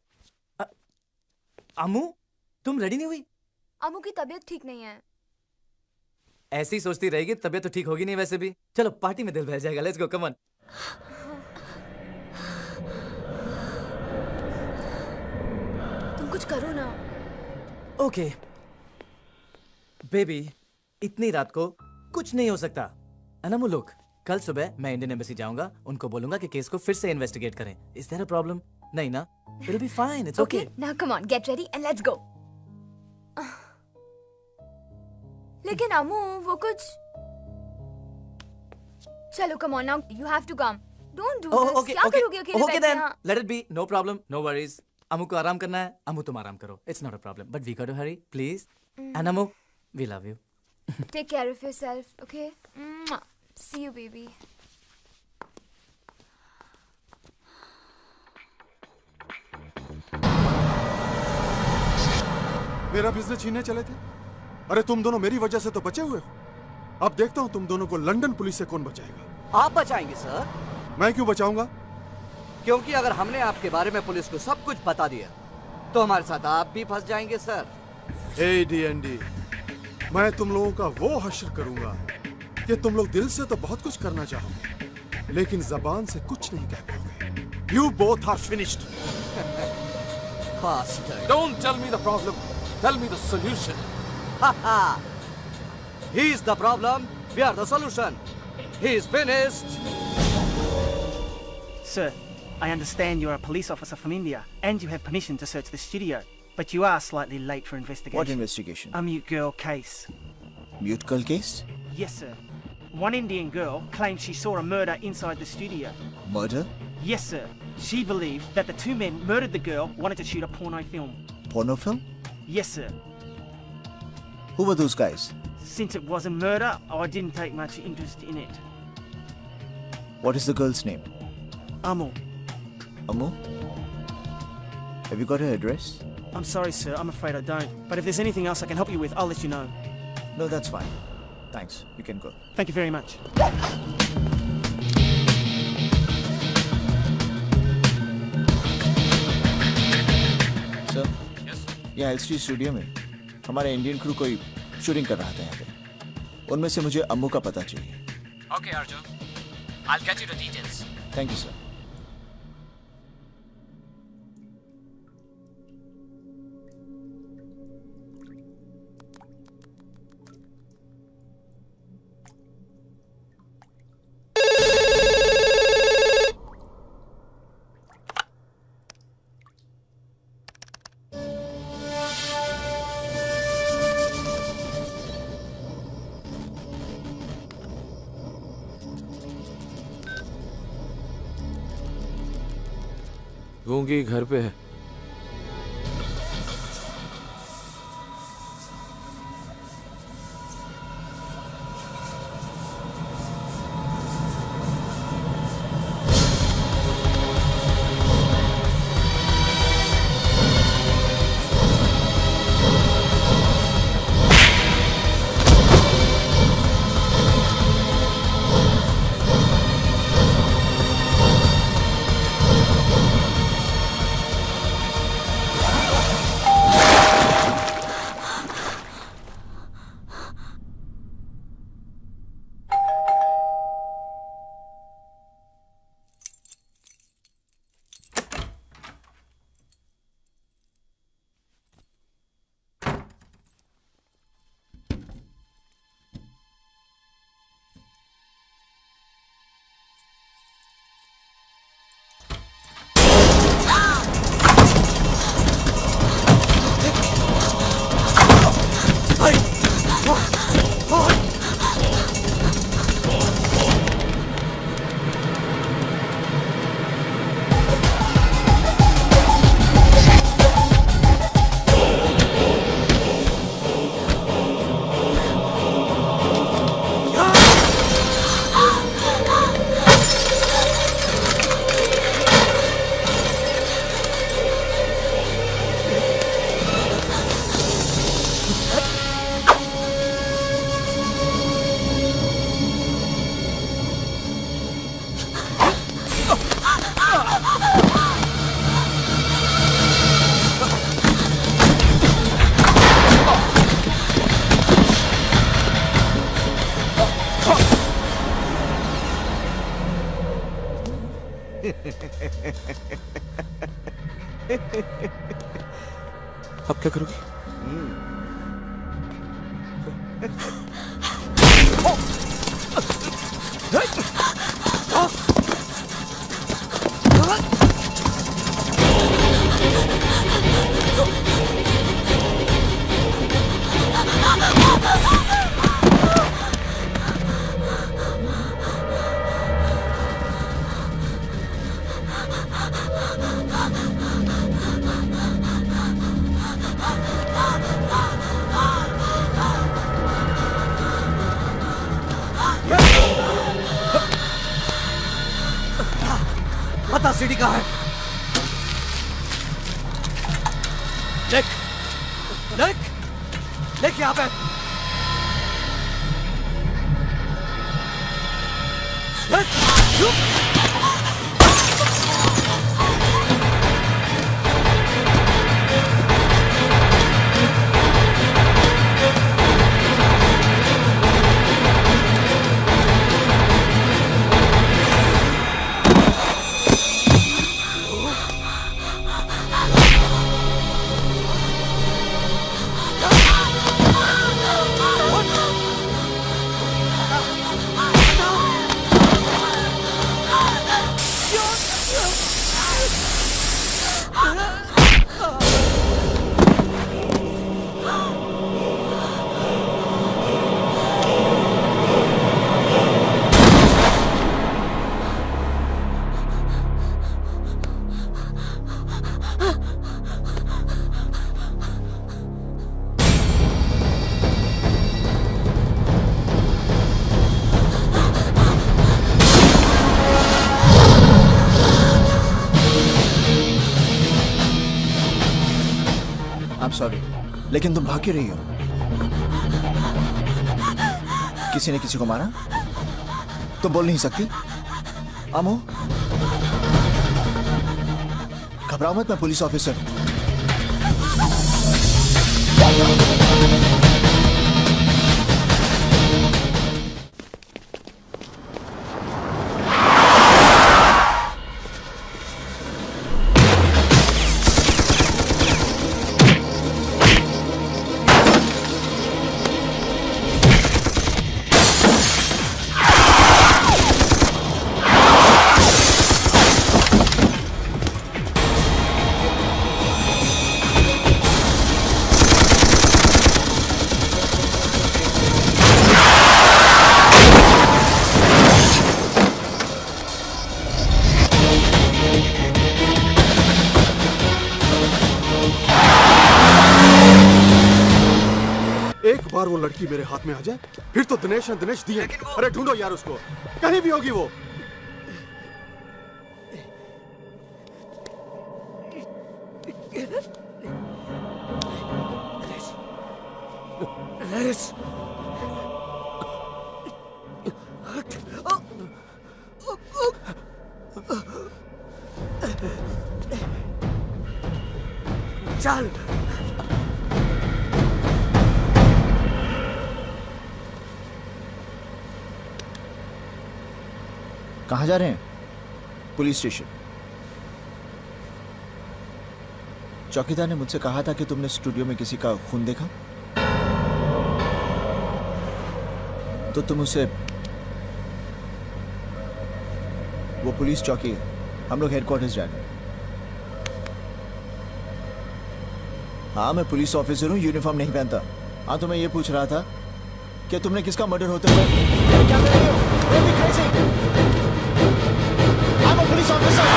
अम्मू, तुम रेडी नहीं हुई? अमू की तबीयत ठीक नहीं है। ऐसी सोचती रहेगी तबीयत तो ठीक होगी नहीं वैसे भी। चलो पार्टी में दिल बहल जाएगा। Let's go, come on. तुम कुछ करो ना। ओके बेबी, इतनी रात को कुछ नहीं हो सकता। अनमू लुक, कल सुबह मैं इंडियन एम्बेसी जाऊंगा, उनको बोलूंगा कि केस को फिर से इन्वेस्टिगेट करें। Is there a problem? नहीं ना? It will be fine, it's okay. Now come on, get ready and let's go. लेकिन अमू, वो कुछ। चलो come on now, you have to come. Don't do this. क्या करोगे अकेले बैठ के यहाँ? Let it be, no problem, no worries. Amu को आराम करना है, अमू तुम आराम करो। It's not a problem, but we got to Hari please. And Amu, we love you. Take care of yourself, okay? Mwah. See you, baby. मेरा बिजनेस छीनने चले थे? अरे तुम दोनों मेरी वजह से तो बचे हुए हो। अब देखता हूँ तुम दोनों को लंदन पुलिस से कौन बचाएगा। आप बचाएंगे सर। मैं क्यों बचाऊंगा? क्योंकि अगर हमने आपके बारे में पुलिस को सब कुछ बता दिया तो हमारे साथ आप भी फंस जाएंगे सर। ए डीएनडी, मैं तुम लोगों का वो हश्र करूंगा कि तुम लोग दिल से तो बहुत कुछ करना चाहोगे लेकिन जबान से कुछ नहीं कह पाओगे। You both are finished. Don't tell me the problem. Tell me the solution. He is the problem. We are the solution. He is finished. Sir, I understand you're a police officer from India and you have permission to search the studio, but you are slightly late for investigation. What investigation? A mute girl case. Mute girl case? Yes, sir. One Indian girl claims she saw a murder inside the studio. Murder? Yes, sir. She believed that the two men murdered the girl, wanted to shoot a porno film. Porno film? Yes, sir. Who were those guys? Since it was a murder, I didn't take much interest in it. What is the girl's name? Amu. Amu? Have you got her address? I'm sorry, sir. I'm afraid I don't. But if there's anything else I can help you with, I'll let you know. No, that's fine. Thanks. You can go. Thank you very much. Sir? Yes? यहाँ LCD studio में हमारे Indian crew कोई shooting कर रहा था यहाँ पे। उनमें से मुझे अम्मू का पता चाहिए। Okay, Arjun. I'll get you the details. Thank you, sir. गूंगी घर पे है। अब क्या करोगी? बता सीढ़ी कहाँ है? देख, देख, देख यहाँ पे। सॉरी, लेकिन तुम भाग क्यों रही हो? किसी ने किसी को मारा? तुम बोल नहीं सकती? आमो, घबराओ मत, मैं पुलिस ऑफिसर हूं। वो लड़की मेरे हाथ में आ जाए फिर तो दिनेश है दिनेश दिए। अरे ढूंढो यार उसको, कहीं भी होगी वो। चल कहाँ जा रहे हैं? Police station. चौकीदार ने मुझसे कहा था कि तुमने स्टूडियो में किसी का खून देखा, तो तुम उसे, वो पुलिस चौकी है, हम लोग हेडक्वार्टर्स जा रहे हैं। हाँ मैं पुलिस ऑफिसर हूँ, यूनिफॉर्म नहीं पहनता। हाँ तो मैं ये पूछ रहा था कि तुमने किसका मर्डर होते हुए क्या कर रही हो? Don't be crazy. I'm a police officer.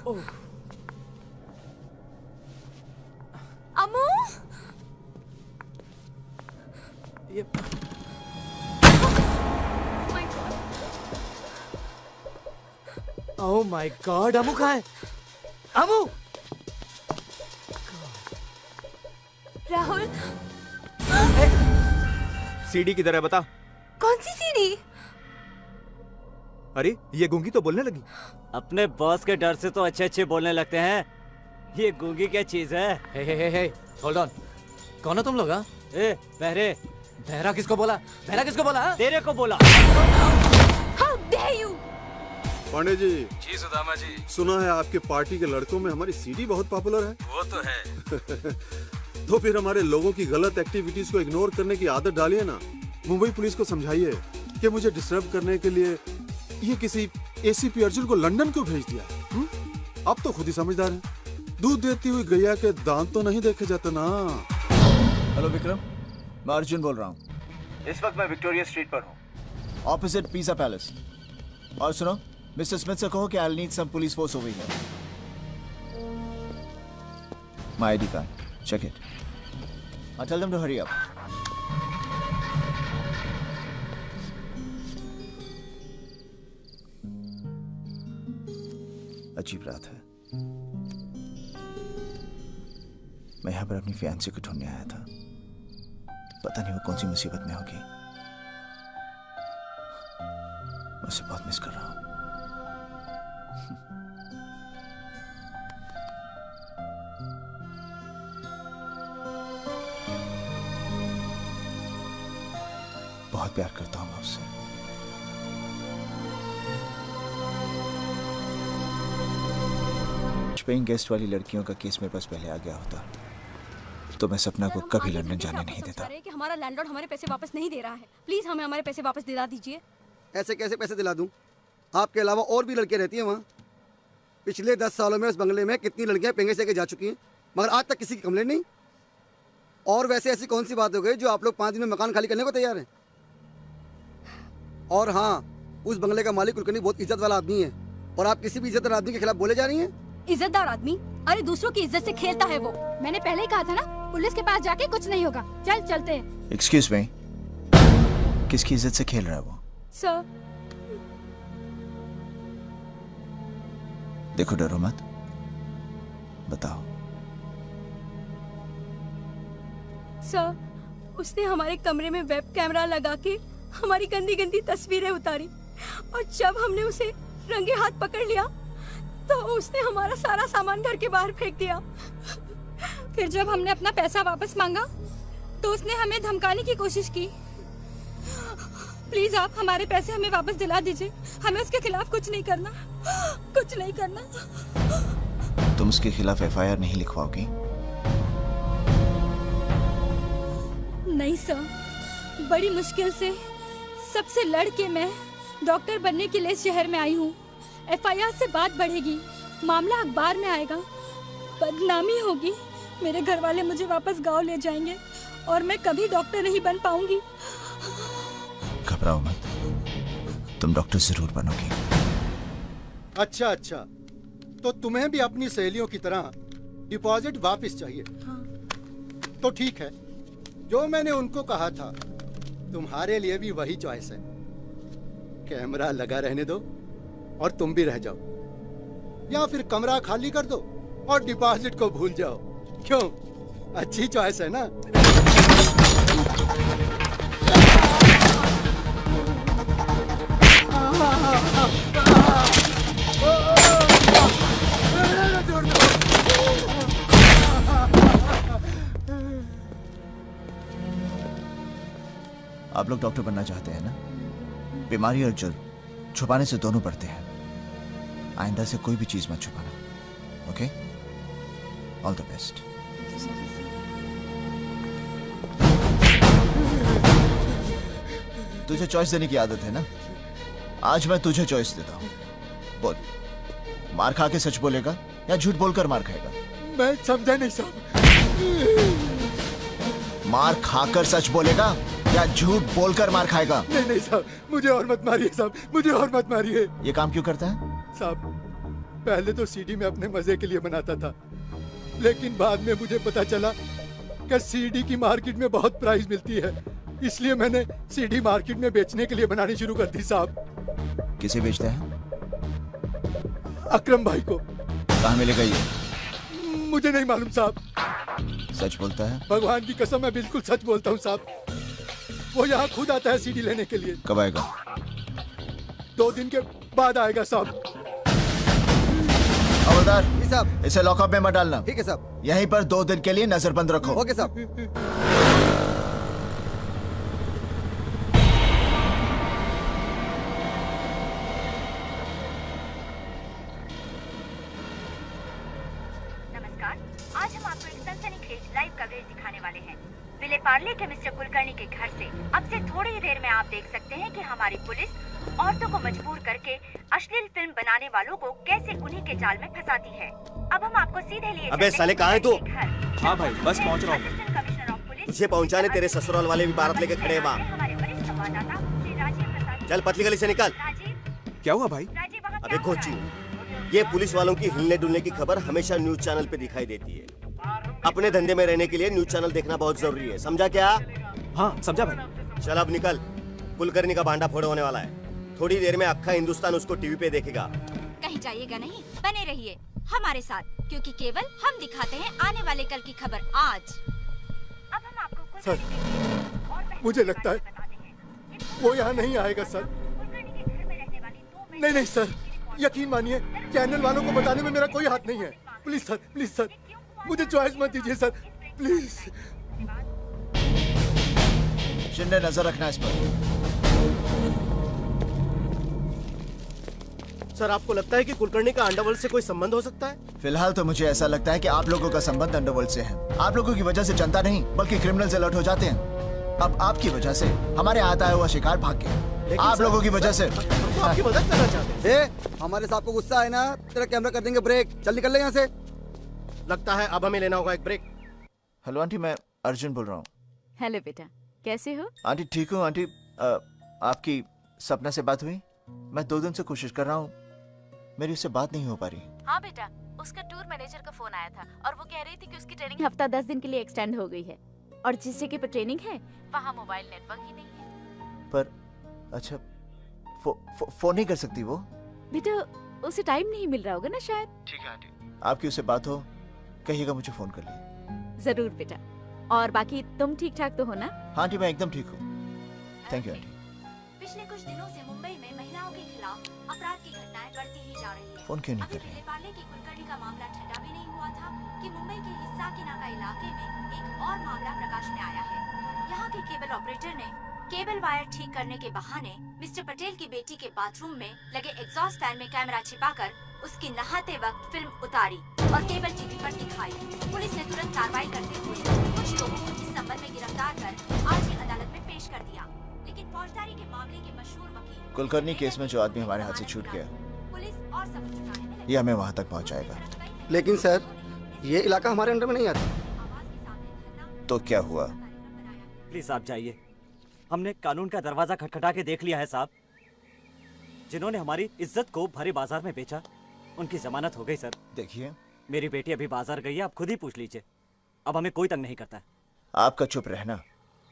Amu oh my God, Amu कहाँ है? अमू! राहुल, सीडी किधर है बता। कौन सी सीडी? अरे ये गूंगी तो बोलने लगी। अपने बॉस के डर से तो अच्छे अच्छे बोलने लगते हैं, ये गूंगी क्या चीज है? हे होल्ड ऑन, कौन हो तुम लोग? हाँ बहरे, बहरा किसको बोला? बहरा किसको बोला? तेरे को बोला। How dare you? Pandey ji. जी सुदामा जी। सुना है आपके पार्टी के लड़कों में हमारी सीडी बहुत पॉपुलर है। वो तो है। तो फिर हमारे लोगों की गलत एक्टिविटीज को इग्नोर करने की आदत डालिए ना। मुंबई पुलिस को समझाइए कि मुझे डिस्टर्ब करने के लिए ये किसी एसीपी अर्जुन को लंदन क्यों भेज दिया। अब तो खुद ही समझदार है। दूध देती हुई गैया के दांत तो नहीं देखे जाते ना। हेलो विक्रम, मैं अर्जुन बोल रहा हूँ। इस वक्त मैं विक्टोरिया स्ट्रीट पर हूँ, ऑपोजिट पिज़्ज़ा पैलेस। और सुनो, मिस्टर स्मिथ से कहो कि I need some police force over here. My ID card, check it. I'll tell them to hurry up. अजीब रात है। मैं यहाँ पर अपनी फियांसी को ढूंढने आया था। पता नहीं वो कौन सी मुसीबत में होगी। मैं उसे बहुत मिस कर रहा हूँ। बहुत प्यार करता हूं मैं उससे। पेइंग गेस्ट वाली लड़कियों का केस मेरे पास पहले आ गया होता तो मैं सपना को कभी लंदन जाने नहीं देता। कि हमारा लैंडलॉर्ड हमारे पैसे वापस नहीं दे रहा है, प्लीज हमें हमारे पैसे वापस दिला दीजिए। ऐसे कैसे पैसे दिला दूं? आपके अलावा और भी लड़कियां रहती हैं वहाँ। पिछले 10 सालों में उस बंगले में कितनी लड़कियां पेंगे से जा चुकी हैं, मगर आज तक किसी की कंप्लेंट नहीं। और वैसे ऐसी कौन सी बात हो गई जो आप लोग 5 दिन में मकान खाली करने को तैयार हैं? और हाँ, उस बंगले का मालिक कुलकर्णी बहुत इज्जत वाला आदमी है और आप किसी भी इज्जतदार आदमी के खिलाफ बोले जा रही हैं। इज्जतदार आदमी? अरे दूसरों की इज्जत से खेलता है वो। मैंने पहले ही कहा था ना, पुलिस के पास जाके कुछ नहीं होगा। चल चलते हैं। एक्सक्यूज मी, किसकी इज्जत से खेल रहा है वो? सर। देखो, डरो मत, बताओ। सर, उसने हमारे कमरे में वेब कैमरा लगा के हमारी गंदी गंदी तस्वीरें उतारी और जब हमने उसे रंगे हाथ पकड़ लिया तो उसने हमारा सारा सामान घर के बाहर फेंक दिया। फिर जब हमने अपना पैसा वापस मांगा तो उसने हमें धमकाने की कोशिश की। प्लीज आप हमारे पैसे हमें वापस दिला दीजिए। हमें उसके खिलाफ कुछ नहीं करना, कुछ नहीं करना। तुम उसके खिलाफ एफआईआर नहीं लिखवाओगी? नहीं सर, बड़ी मुश्किल से सबसे लड़ के मैं डॉक्टर बनने के लिए इस शहर में आई हूँ। एफआईआर से बात बढ़ेगी, मामला अखबार में आएगा, बदनामी होगी, मेरे घर वाले मुझे वापस गांव ले जाएंगे और मैं कभी डॉक्टर नहीं बन पाऊंगी। घबराओ मत, तुम डॉक्टर जरूर बनोगी। अच्छा अच्छा, तो तुम्हें भी अपनी सहेलियों की तरह डिपॉजिट वापस चाहिए? हाँ। तो ठीक है, जो मैंने उनको कहा था तुम्हारे लिए भी वही चॉइस है। कैमरा लगा रहने दो और तुम भी रह जाओ, या फिर कमरा खाली कर दो और डिपॉजिट को भूल जाओ। क्यों, अच्छी चॉइस है ना? आप लोग डॉक्टर बनना चाहते हैं ना? बीमारी और जुल्म छुपाने से दोनों बढ़ते हैं। आइंदा से कोई भी चीज मत छुपाना, ओके? All the best. तुझे चॉइस देने की आदत है ना? आज मैं तुझे चॉइस देता हूँ। बोल, मार खा के सच बोलेगा या झूठ बोलकर मार खाएगा? मैं समझा नहीं साहब। मार खाकर सच बोलेगा या झूठ बोलकर मार खाएगा? नहीं नहीं साहब, मुझे और मत मारिए साहब, मुझे और मत मारिए। ये काम क्यों करता है साहब? पहले तो सीडी में अपने मजे के लिए बनाता था, लेकिन बाद में मुझे पता चला कि सीडी की मार्केट में बहुत प्राइस मिलती है, इसलिए मैंने सीडी मार्केट में बेचने के लिए बनानी शुरू कर दी साहब। किसे बेचते हैं? अकरम भाई को। कहाँ मिलेगा ये? मुझे नहीं मालूम साहब। सच बोलता है? भगवान की कसम, मैं बिल्कुल सच बोलता हूँ साहब। वो यहाँ खुद आता है सीडी लेने के लिए। कब आएगा? 2 दिन के बाद आएगा साहब। हवलदार जी साहब। इसे लॉकअप में मत डालना। ठीक है साहब। यहीं पर 2 दिन के लिए नजरबंद रखो। ओके साहब। नमस्कार, आज हम आपको एक सनसनीखेज लाइव कवरेज दिखाने वाले हैं। विले पार्ले के मिस्टर कुलकर्णी के घर से अब से थोड़ी ही देर में आप देख सकते हैं कि हमारी पुलिस औरतों को मजबूर करके अश्लील फिल्म बनाने वालों को कैसे उन्हीं के जाल में फंसाती है। अब हम आपको सीधे लिए अबे साले कहाँ है तू? हाँ भाई बस पहुँच रहा हूँ। तुझे पहुँचाने तेरे ससुराल वाले भी बारात लेके खड़े हैं वहाँ। हमारे वरिष्ठ संवाददाता श्री राजीव प्रसाद। चल पतली गली से निकल। क्या हुआ भाई? अबे कोची, ये पुलिस वालों की हिलने डुलने की खबर हमेशा न्यूज चैनल पे दिखाई देती है। अपने धंधे में रहने के लिए न्यूज चैनल देखना बहुत जरूरी है, समझा क्या? हाँ समझा भाई। चल अब निकल, कुलकर्णी का भांडा फोड़ होने वाला है। थोड़ी देर में अक्खा हिंदुस्तान उसको टीवी पे देखेगा। कहीं जाइएगा नहीं, बने रहिए हमारे साथ, क्योंकि केवल हम दिखाते हैं आने वाले कल की खबर आज। अब हम आपको सर, मुझे लगता है वो यहाँ नहीं आएगा सर। नहीं सर, यकीन मानिए, चैनल वालों को बताने में मेरा कोई हाथ नहीं है। प्लीज सर, मुझे चॉइस मत दीजिए सर, प्लीज। शिंदे नजर रखना इस पर। सर, आपको लगता है कि कुलकर्णी का अंडरवर्ल्ड से कोई संबंध हो सकता है? फिलहाल तो मुझे ऐसा लगता है कि आप लोगों का संबंध अंडरवर्ल्ड से है। आप लोगों की वजह से जनता नहीं बल्कि क्रिमिनल्स अलर्ट हो जाते हैं। अब आपकी वजह से हमारे हाथ आया हुआ शिकार भाग गया। आप लोगों की वजह से तो आपकी मदद करना चाहते हैं। हमारे साहब को गुस्सा है ना, तेरा कैमरा कर देंगे ब्रेक। चल निकल ले यहाँ से। लगता है अब हमें लेना होगा एक ब्रेक। हेलो आंटी, मैं अर्जुन बोल रहा हूँ। हेलो बेटा, कैसे हो? आंटी ठीक हूँ आंटी। आपकी सपना से बात हुई? मैं 2 दिन से कोशिश कर रहा हूँ, मेरी उससे बात नहीं हो पा रही। हाँ बेटा, उसका टूर मैनेजर का फोन आया था और वो कह रही थी कि उसकी ट्रेनिंग हफ्ता 10 दिन के लिए एक्सटेंड हो गई है और जिस जगह पर ट्रेनिंग है वहाँ मोबाइल नेटवर्क ही नहीं है। पर अच्छा, फोन नहीं कर सकती वो? बेटा उसे टाइम नहीं मिल रहा होगा ना शायद। ठीक है आंटी, आपकी उससे बात हो कहिएगा मुझे फोन कर ले। जरूर बेटा। और बाकी तुम ठीक ठाक तो हो ना? हाँ आंटी, मैं एकदम ठीक हूँ। Thank you aunty. पिछले कुछ दिनों से मुंबई में महिलाओं के खिलाफ अपराध की घटनाएं बढ़ती ही जा रही है। फोन क्यों नहीं कर रही? विले पार्ले की कुलकर्णी का मामला ठंडा भी नहीं हुआ था कि मुंबई के हिस्साकीनाका इलाके में एक और मामला प्रकाश में आया है। यहाँ के केबल ऑपरेटर ने केबल वायर ठीक करने के बहाने मिस्टर पटेल की बेटी के बाथरूम में लगे एग्जॉस्ट फैन में कैमरा छिपाकर उसकी नहाते वक्त फिल्म उतारी और केबल टीवी पर दिखाई। पुलिस ने तुरंत कार्रवाई करते हुए कुछ लोगों को इस संबंध में गिरफ्तार कर आज ही अदालत में पेश कर दिया। लेकिन फौजदारी के मामले के मशहूर वकील कुलकर्णी केस में जो आदमी हमारे हाथ से छूट गया, पुलिस और सबूत जुटाने में ये हमें वहाँ तक पहुँचाएगा। लेकिन सर, ये इलाका हमारे अंडर में नहीं आता। तो क्या हुआ? प्लीज आप जाइए, हमने कानून का दरवाजा खटखटा के देख लिया है साहब। जिन्होंने हमारी इज्जत को भरे बाजार में बेचा, उनकी जमानत हो गई सर। देखिए, मेरी बेटी अभी बाजार गई है, आप खुद ही पूछ लीजिए। अब हमें कोई तंग नहीं करता है। आपका चुप रहना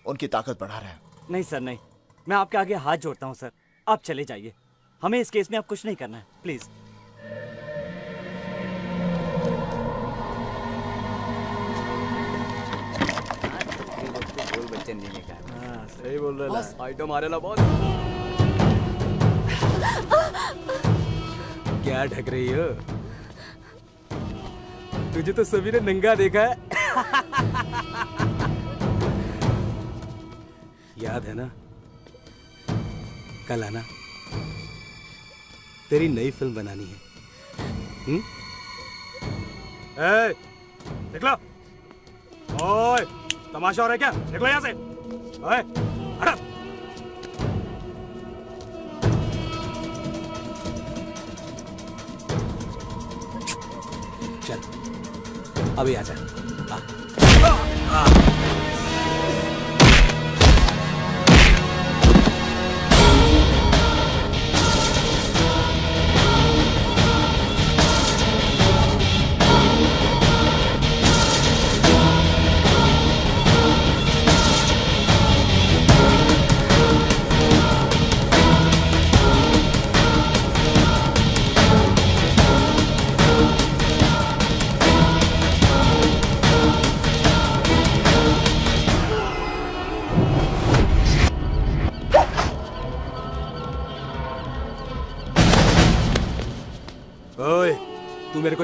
उनकी ताकत बढ़ा रहा है। नहीं सर नहीं, मैं आपके आगे हाथ जोड़ता हूँ सर, आप चले जाइए। हमें इस केस में आप कुछ नहीं करना है, प्लीज। सही बोल रहा है। आइटम आ रहा बॉस। क्या ढक रही हो? तुझे तो सभी ने नंगा देखा है। याद है ना, कल आना, तेरी नई फिल्म बनानी है। देख लो। ओए, तमाशा हो रहा है क्या? देख लो यहाँ से। ओए, हट। चल अभी आजा।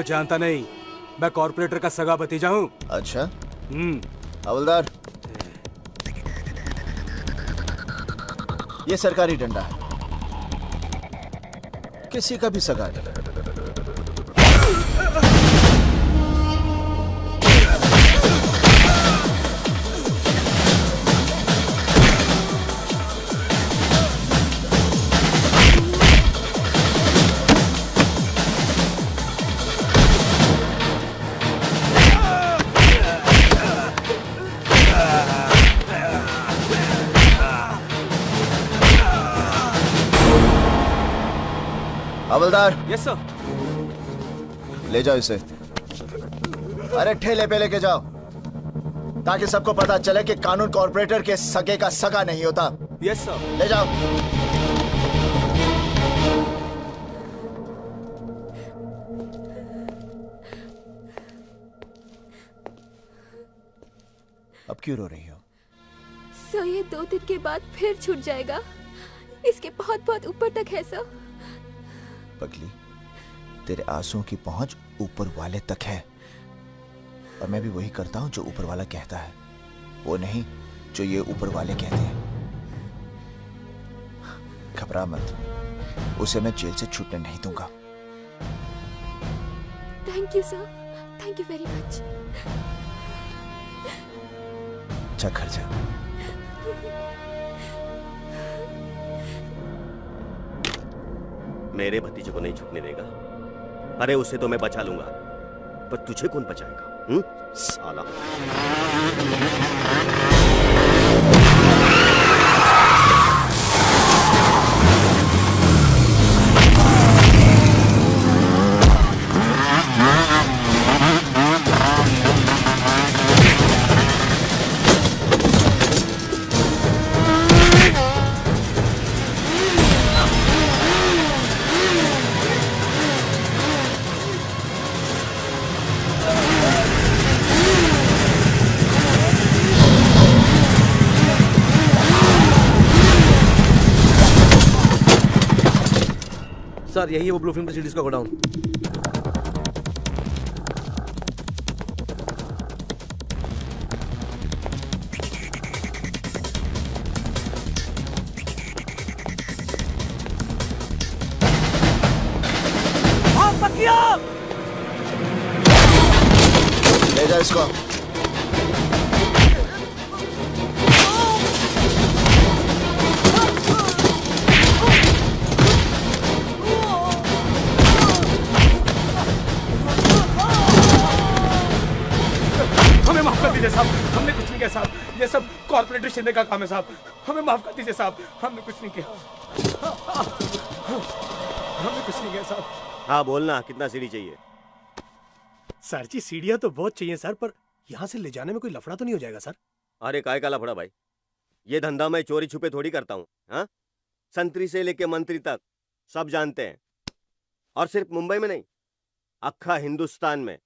को जानता नहीं, मैं कॉर्पोरेटर का सगा भतीजा हूँ। अच्छा। हवलदार, ये सरकारी डंडा है, किसी का भी सगा नहीं। हवलदार। Yes sir. ले जाओ इसे। अरे ठेले पे लेके जाओ, ताकि सबको पता चले कि कानून कॉर्पोरेटर के सगे का सगा नहीं होता। Yes sir. ले जाओ। अब क्यों रो रही हो? सर ये 2 दिन के बाद फिर छूट जाएगा, इसके बहुत बहुत ऊपर तक है सर। पगली, तेरे आंसुओं की पहुंच ऊपर वाले तक है, और मैं भी वही करता हूं जो ऊपर वाला कहता है, वो नहीं जो ये ऊपर वाले कहते हैं। घबरा मत, उसे मैं जेल से छूटने नहीं दूंगा। Thank you sir, thank you very much. अच्छा घर जा। मेरे भतीजे को नहीं छूटने देगा। अरे उसे तो मैं बचा लूंगा, पर तुझे कौन बचाएगा? साला। सर यही है वो ब्लू फिल्म सीरीज का गोडाउन। ले जा इसको। साहब, हमने कुछ नहीं किया साहब, ये सब कॉर्पोरेटर शिंदे का काम है साहब, हमें माफ कर दीजिए साहब, हमने कुछ नहीं किया, हमने कुछ नहीं किया साहब। हाँ बोलना, कितना सीढ़ी चाहिए? सर जी सीढ़ियाँ तो बहुत चाहिए सर, पर यहाँ से ले जाने में कोई लफड़ा तो नहीं हो जाएगा सर? अरे काय का लफड़ा भाई, ये धंधा मैं चोरी छुपे थोड़ी करता हूँ। हाँ, संतरी से लेके मंत्री तक सब जानते हैं, और सिर्फ मुंबई में नहीं, अक्खा हिंदुस्तान में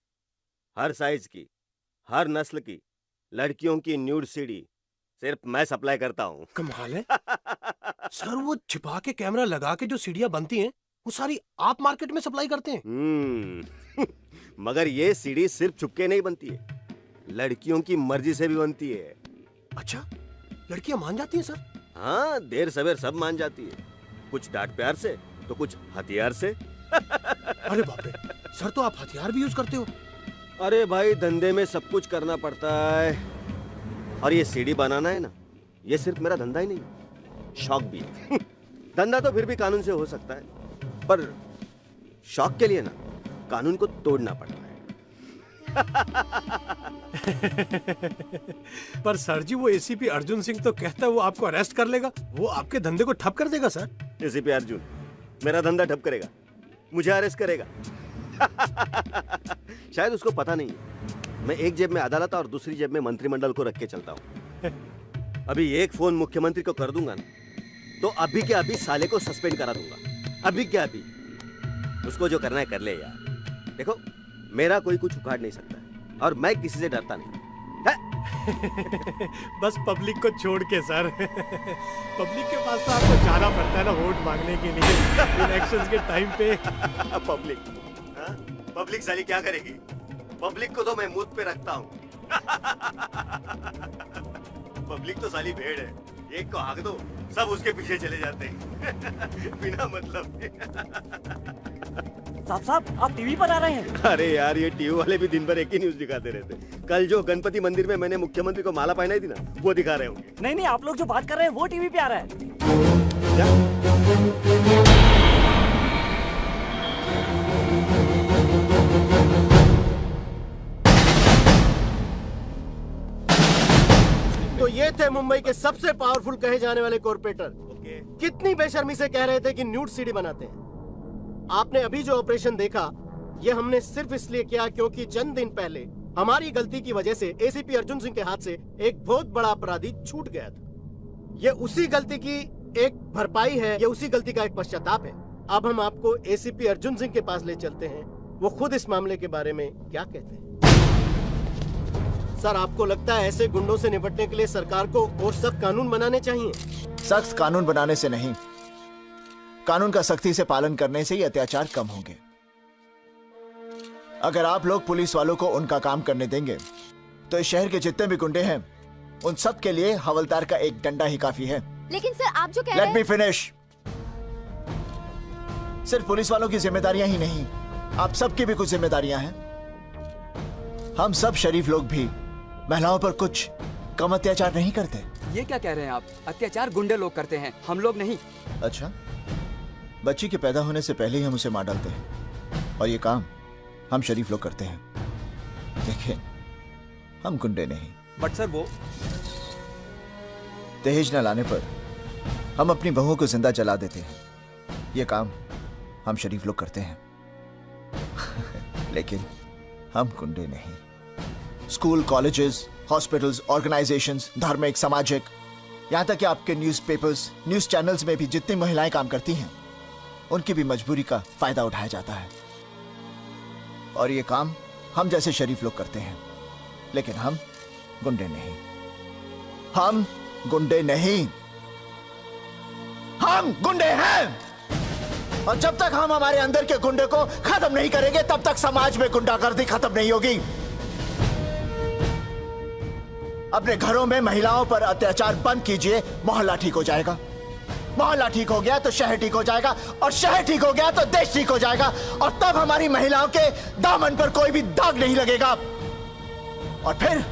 हर साइज की, हर नस्ल की लड़कियों की न्यूड सीडी सिर्फ मैं सप्लाई करता हूँ। कमाल है सर, वो छिपा के कैमरा लगा के जो सीढ़ियाँ बनती हैं वो सारी आप मार्केट में सप्लाई करते हैं? मगर ये सीडी सिर्फ छुपके नहीं बनती है, लड़कियों की मर्जी से भी बनती है। अच्छा, लड़कियां मान जाती हैं सर? हाँ, देर सवेर सब मान जाती है, कुछ डांट प्यार से तो कुछ हथियार से। अरे बाप रे सर, तो आप हथियार भी यूज करते हो? अरे भाई, धंधे में सब कुछ करना पड़ता है, और ये सीडी बनाना है ना, ये सिर्फ मेरा धंधा ही नहीं, शौक भी है। धंधा तो फिर भी कानून से हो सकता है, पर शौक के लिए ना कानून को तोड़ना पड़ता है। पर सर जी, वो एसीपी अर्जुन सिंह तो कहता है वो आपको अरेस्ट कर लेगा, वो आपके धंधे को ठप कर देगा सर। एसीपी अर्जुन मेरा धंधा ठप करेगा, मुझे अरेस्ट करेगा? शायद उसको पता नहीं है, मैं एक जेब में अदालत और दूसरी जेब में मंत्रिमंडल को रख के चलता हूँ। अभी एक फोन मुख्यमंत्री को कर दूंगा ना, तो अभी के अभी साले को सस्पेंड करा दूंगा, अभी के अभी। उसको जो करना है कर ले यार। देखो, मेरा कोई कुछ उखाड़ नहीं सकता है, और मैं किसी से डरता नहीं। बस पब्लिक को छोड़ के सर। पब्लिक के पास तो आपको जाना पड़ता है ना वोट मांगने के लिए इलेक्शंस के टाइम पे। पब्लिक पब्लिक साली क्या करेगी? पब्लिक को तो मैं मुंह पे रखता हूँ। पब्लिक तो साली भेड़ है, एक को हाँक दो सब उसके पीछे चले जाते हैं बिना मतलब के। साहब आप टीवी पर आ रहे हैं? अरे यार ये टीवी वाले भी दिन भर एक ही न्यूज दिखाते रहते। कल जो गणपति मंदिर में मैंने मुख्यमंत्री को माला पहनाई थी ना, वो दिखा रहे होंगे। नहीं नहीं, आप लोग जो बात कर रहे हैं वो टीवी पे आ रहा है। तो ये थे मुंबई के सबसे पावरफुल कहे जाने वाले कॉर्पोरेटर। कितनी बेशर्मी से कह रहे थे कि न्यूड सीडी बनाते हैं। आपने अभी जो ऑपरेशन देखा, ये हमने सिर्फ इसलिए किया क्योंकि चंद दिन पहले हमारी गलती की वजह से एसीपी अर्जुन सिंह के हाथ से एक बहुत बड़ा अपराधी छूट गया था। ये उसी गलती की एक भरपाई है, ये उसी गलती का एक पश्चाताप है। अब हम आपको एसीपी अर्जुन सिंह के पास ले चलते हैं, वो खुद इस मामले के बारे में क्या कहते हैं। सर, आपको लगता है ऐसे गुंडों से निपटने के लिए सरकार को और सख्त कानून बनाने चाहिए? सख्त कानून बनाने से नहीं, कानून का सख्ती से पालन करने से ही अत्याचार कम होंगे। अगर आप लोग पुलिस वालों को उनका काम करने देंगे तो इस शहर के जितने भी गुंडे हैं उन सब के लिए हवलदार का एक डंडा ही काफी है। लेकिन सर आप जो कह रहे हैं। Let me finish. सिर्फ पुलिस वालों की जिम्मेदारियां ही नहीं, आप सबकी भी कुछ जिम्मेदारियां हैं। हम सब शरीफ लोग भी महिलाओं पर कुछ कम अत्याचार नहीं करते। ये क्या कह रहे हैं आप? अत्याचार गुंडे लोग करते हैं, हम लोग नहीं। अच्छा, बच्ची के पैदा होने से पहले ही हम उसे मार डालते हैं और ये काम हम शरीफ लोग करते हैं। देखिए, हम गुंडे नहीं। बट सर वो दहेज न लाने पर हम अपनी बहुओं को जिंदा जला देते हैं। ये काम हम शरीफ लोग करते हैं लेकिन हम गुंडे नहीं। स्कूल, कॉलेजेस, हॉस्पिटल्स, ऑर्गेनाइजेशंस, धार्मिक, सामाजिक, यहां तक कि आपके न्यूज़पेपर्स, न्यूज चैनल्स में भी जितनी महिलाएं काम करती हैं उनकी भी मजबूरी का फायदा उठाया जाता है। और ये काम हम जैसे शरीफ लोग करते हैं, लेकिन हम गुंडे नहीं। हम गुंडे नहीं, हम गुंडे हैं। और जब तक हम हमारे अंदर के गुंडे को खत्म नहीं करेंगे तब तक समाज में गुंडागर्दी खत्म नहीं होगी। अपने घरों में महिलाओं पर अत्याचार बंद कीजिए, मोहल्ला ठीक हो जाएगा। मोहल्ला ठीक हो गया तो शहर ठीक हो जाएगा, और शहर ठीक हो गया तो देश ठीक हो जाएगा। और तब हमारी महिलाओं के दामन पर कोई भी दाग नहीं लगेगा। और फिर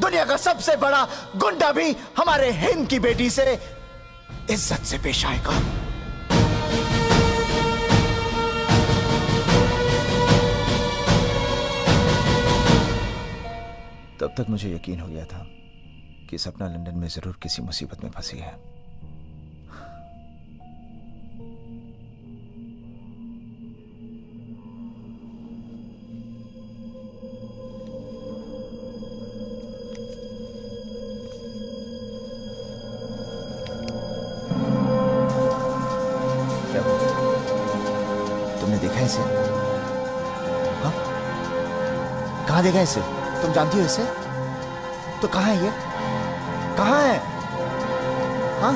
दुनिया का सबसे बड़ा गुंडा भी हमारे हिंद की बेटी से इज्जत से पेश आएगा। तब तक मुझे यकीन हो गया था कि सपना लंदन में जरूर किसी मुसीबत में फंसी है। तुमने देखा इसे? हाँ? कहाँ देखा इसे? तुम जानती हो इसे? तो कहाँ है ये? कहाँ है? हाँ?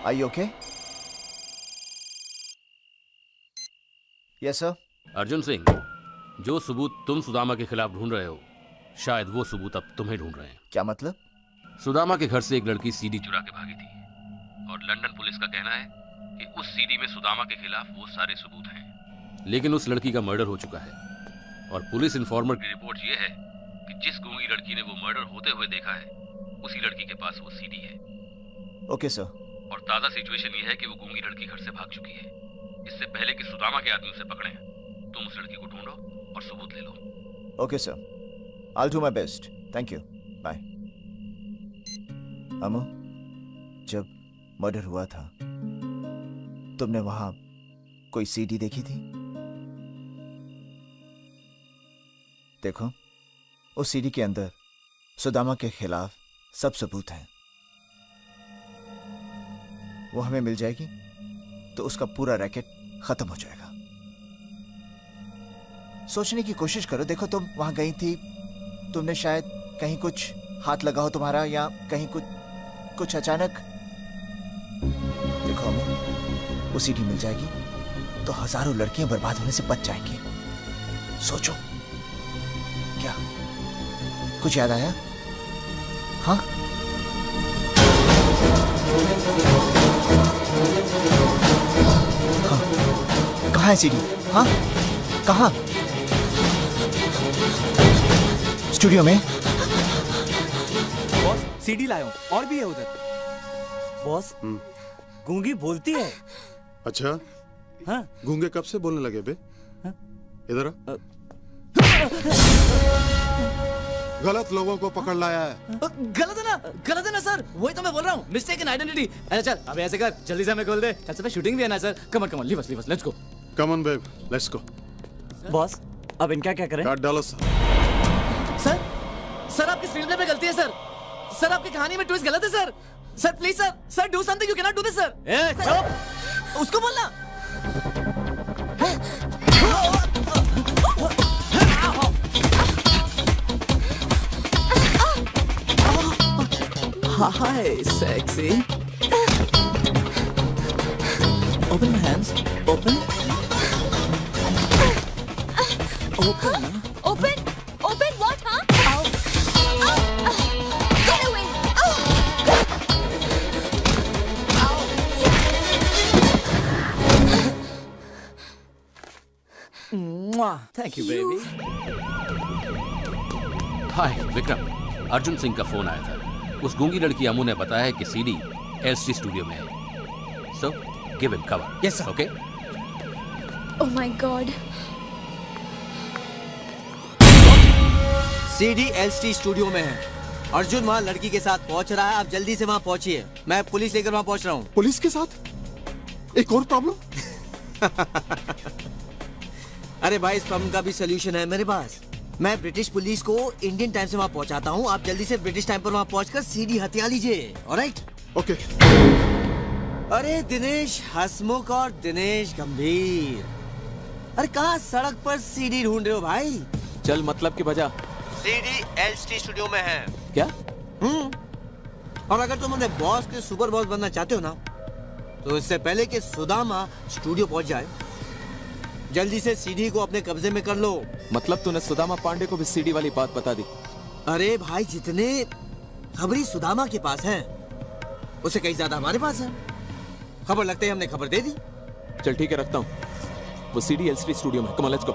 Are you okay? Yes, sir. Arjun Singh, जो सबूत तुम सुदामा के खिलाफ ढूंढ रहे हो, शायद वो सबूत अब तुम्हें ढूंढ रहे हैं। क्या मतलब? सुदामा के घर से एक लड़की सीडी चुरा के भागी थी और लंदन पुलिस का कहना है कि उस सीडी में सुदामा के खिलाफ वो सारे सबूत हैं। लेकिन उस लड़की का मर्डर हो चुका है और पुलिस इन्फॉर्मर की रिपोर्ट ये है कि जिस गूंगी लड़की ने वो मर्डर होते हुए देखा है, उसी लड़की के पास वो सीडी है। Okay sir. और ताजा सिचुएशन ये है कि वो गूंगी लड़की घर से भाग चुकी है। इससे पहले कि सुदामा के आदमी उसे पकड़े, तुम उस लड़की को ढूंढो और सबूत ले लो। Okay sir, I'll do my best. Thank you. Bye. अमो, जब मर्डर हुआ था तुमने वहां कोई सीडी देखी थी? देखो, उस सीडी के अंदर सुदामा के खिलाफ सब सबूत हैं। वो हमें मिल जाएगी तो उसका पूरा रैकेट खत्म हो जाएगा। सोचने की कोशिश करो। देखो, तुम वहां गई थी, तुमने शायद कहीं कुछ हाथ लगा हो तुम्हारा, या कहीं कुछ अचानक। देखो अमो, वो सीडी मिल जाएगी तो हजारों लड़कियां बर्बाद होने से बच जाएंगी। सोचो, क्या कुछ याद आया? हाँ, कहाँ है सीडी? हाँ, कहाँ? स्टूडियो में। बॉस, सीडी लाया हूँ, और भी है उधर। बॉस, गूंगी बोलती है। अच्छा? हाँ। गूंगे कब से बोलने लगे बे? हाँ? इधर आ। गलत लोगों को पकड़ लाया है। गलत है ना सर, वही तो मैं बोल रहा हूँ। Mistake in identity. अरे चल, अब ऐसे कर, जल्दी से हमें खोल दे। चल सब शूटिंग भी है ना sir. Come on leave us, let's go. Come on babe, let's go. Boss, अब इनका क्या करें? काट डालो सर। सर आपकी स्क्रीन प्ले में गलती है सर। सर आपकी कहानी में ट्विस्ट गलत है sir. Sir please sir do something, you can not do this sir. ए चुप, उसको बोलना। Hi, sexy. Open my hands. Open. Open. Open what, huh? Get away. Thank you, baby. हाय विक्रम, अर्जुन सिंह का फोन आया था। उस गूंगी लड़की अमू ने बताया कि सीडी एलसी स्टूडियो में है। So give him cover. Yes sir. Okay. Oh my God. CD LC studio में है। अर्जुन वहाँ लड़की के साथ पहुँच रहा है। आप जल्दी से वहाँ पहुँचिए। मैं पुलिस लेकर वहाँ पहुँच रहा हूँ। पुलिस के साथ? एक और प्रॉब्लम? अरे भाई, इस प्रॉब्लम का भी सोल्यूशन है मेरे पास। मैं ब्रिटिश पुलिस को इंडियन टाइम से वहाँ पहुँचाता हूँ। आप जल्दी से ब्रिटिश टाइम पर वहाँ पहुँचकर सीडी हथिया लीजिए। ऑलराइट? ओके। अरे दिनेश हसमुख और दिनेश गंभीर, अरे कहाँ सड़क पर सीडी ढूंढ रहे हो भाई? चल मतलब की बजा। सीडी एलसी स्टूडियो में है। क्या? और अगर तुम अपने बॉस के सुपर बॉस बनना चाहते हो ना, तो इससे पहले कि सुदामा स्टूडियो पहुंच जाए, जल्दी से सीडी को अपने कब्जे में कर लो। मतलब तूने सुदामा पांडे को भी सीडी वाली बात बता दी? अरे भाई, जितने खबरी सुदामा के पास हैं, उससे कहीं ज्यादा हमारे पास है। खबर लगते ही हमने खबर दे दी। चल ठीक है, रखता हूँ। वो सीडी एलसी स्टूडियो में। Come on, let's go.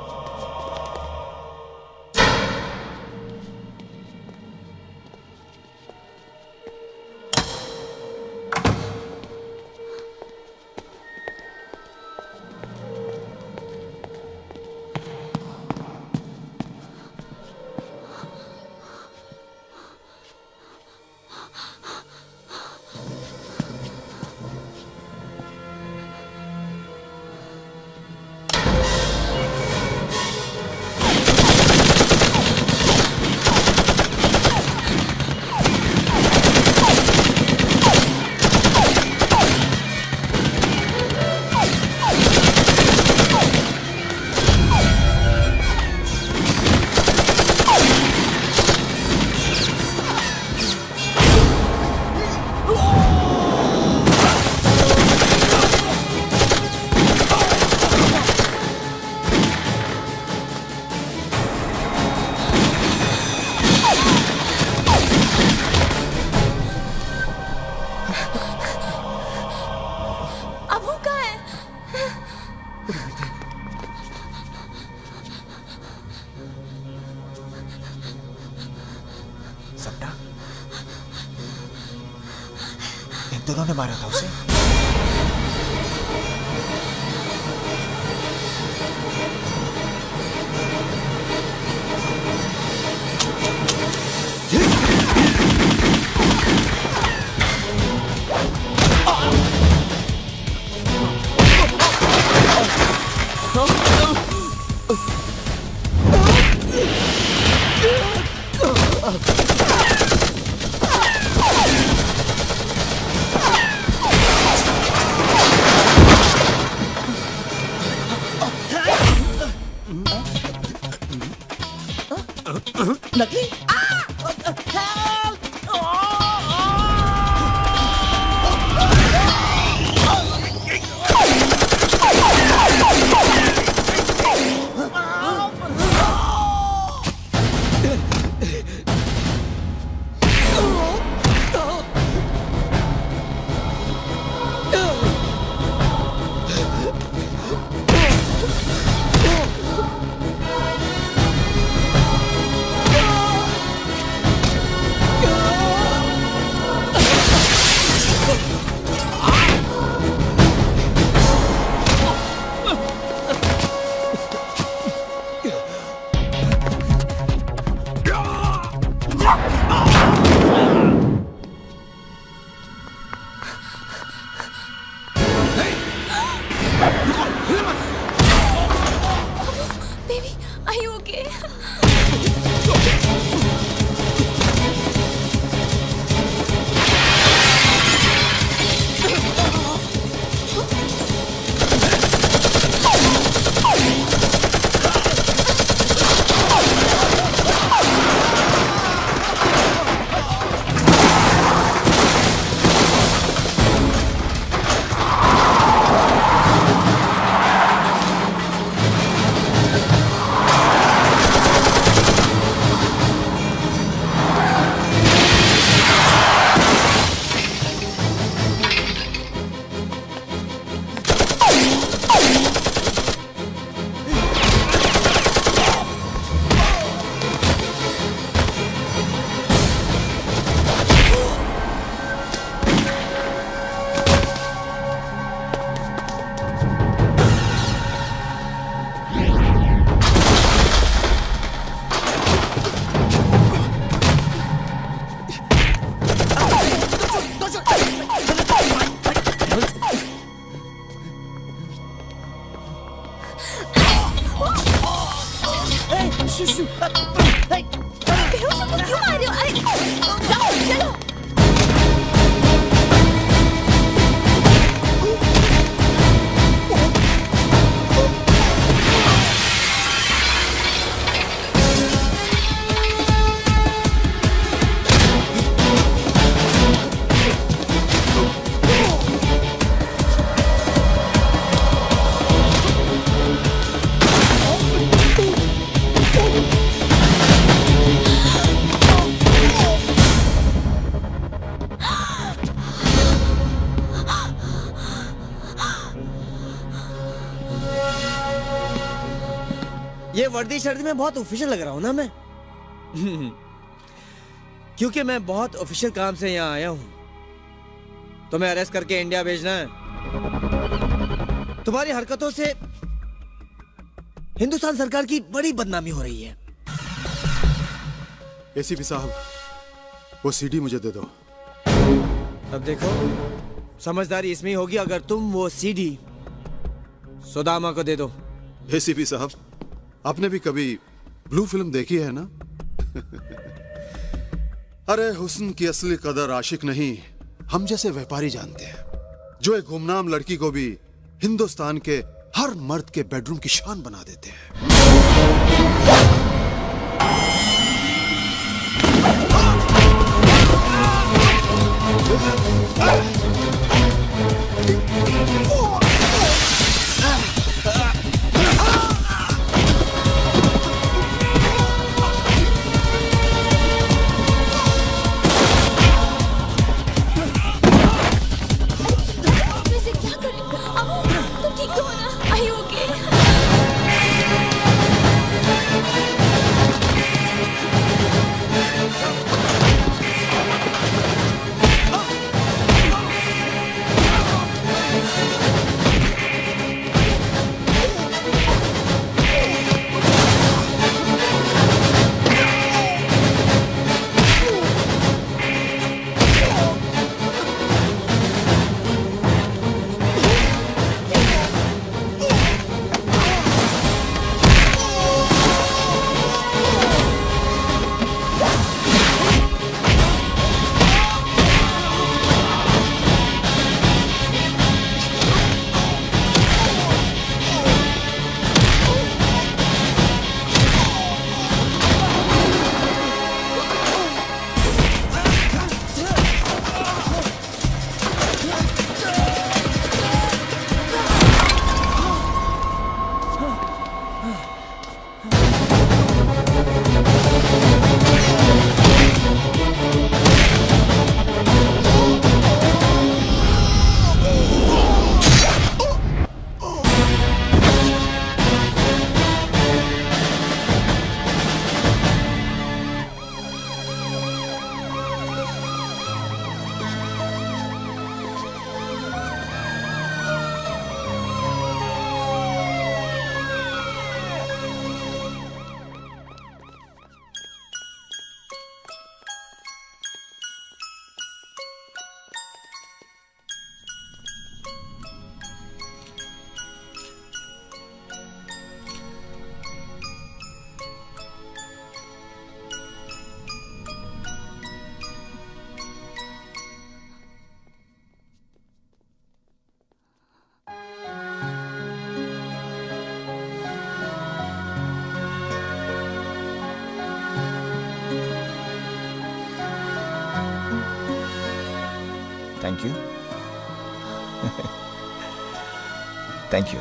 दोनों ने मारा था उसे? नकली? Baby, are you okay? बेहोश हो क्यों मार रहे हो? अरे जाओ चलो। ये वर्दी शर्दी में बहुत ऑफिशियल लग रहा हूँ ना मैं? क्योंकि मैं बहुत ऑफिशियल काम से यहाँ आया हूँ। तुम्हें अरेस्ट करके इंडिया भेजना है। तुम्हारी हरकतों से हिंदुस्तान सरकार की बड़ी बदनामी हो रही है। एसीपी साहब, वो सीडी मुझे दे दो। अब देखो, समझदारी इसमें होगी अगर तुम वो सीडी सुदामा को दे दो। एसीपी साहब, आपने भी कभी ब्लू फिल्म देखी है ना? अरे हुस्न की असली कदर आशिक नहीं, हम जैसे व्यापारी जानते हैं, जो एक गुमनाम लड़की को भी हिंदुस्तान के हर मर्द के बेडरूम की शान बना देते हैं। Thank you thank you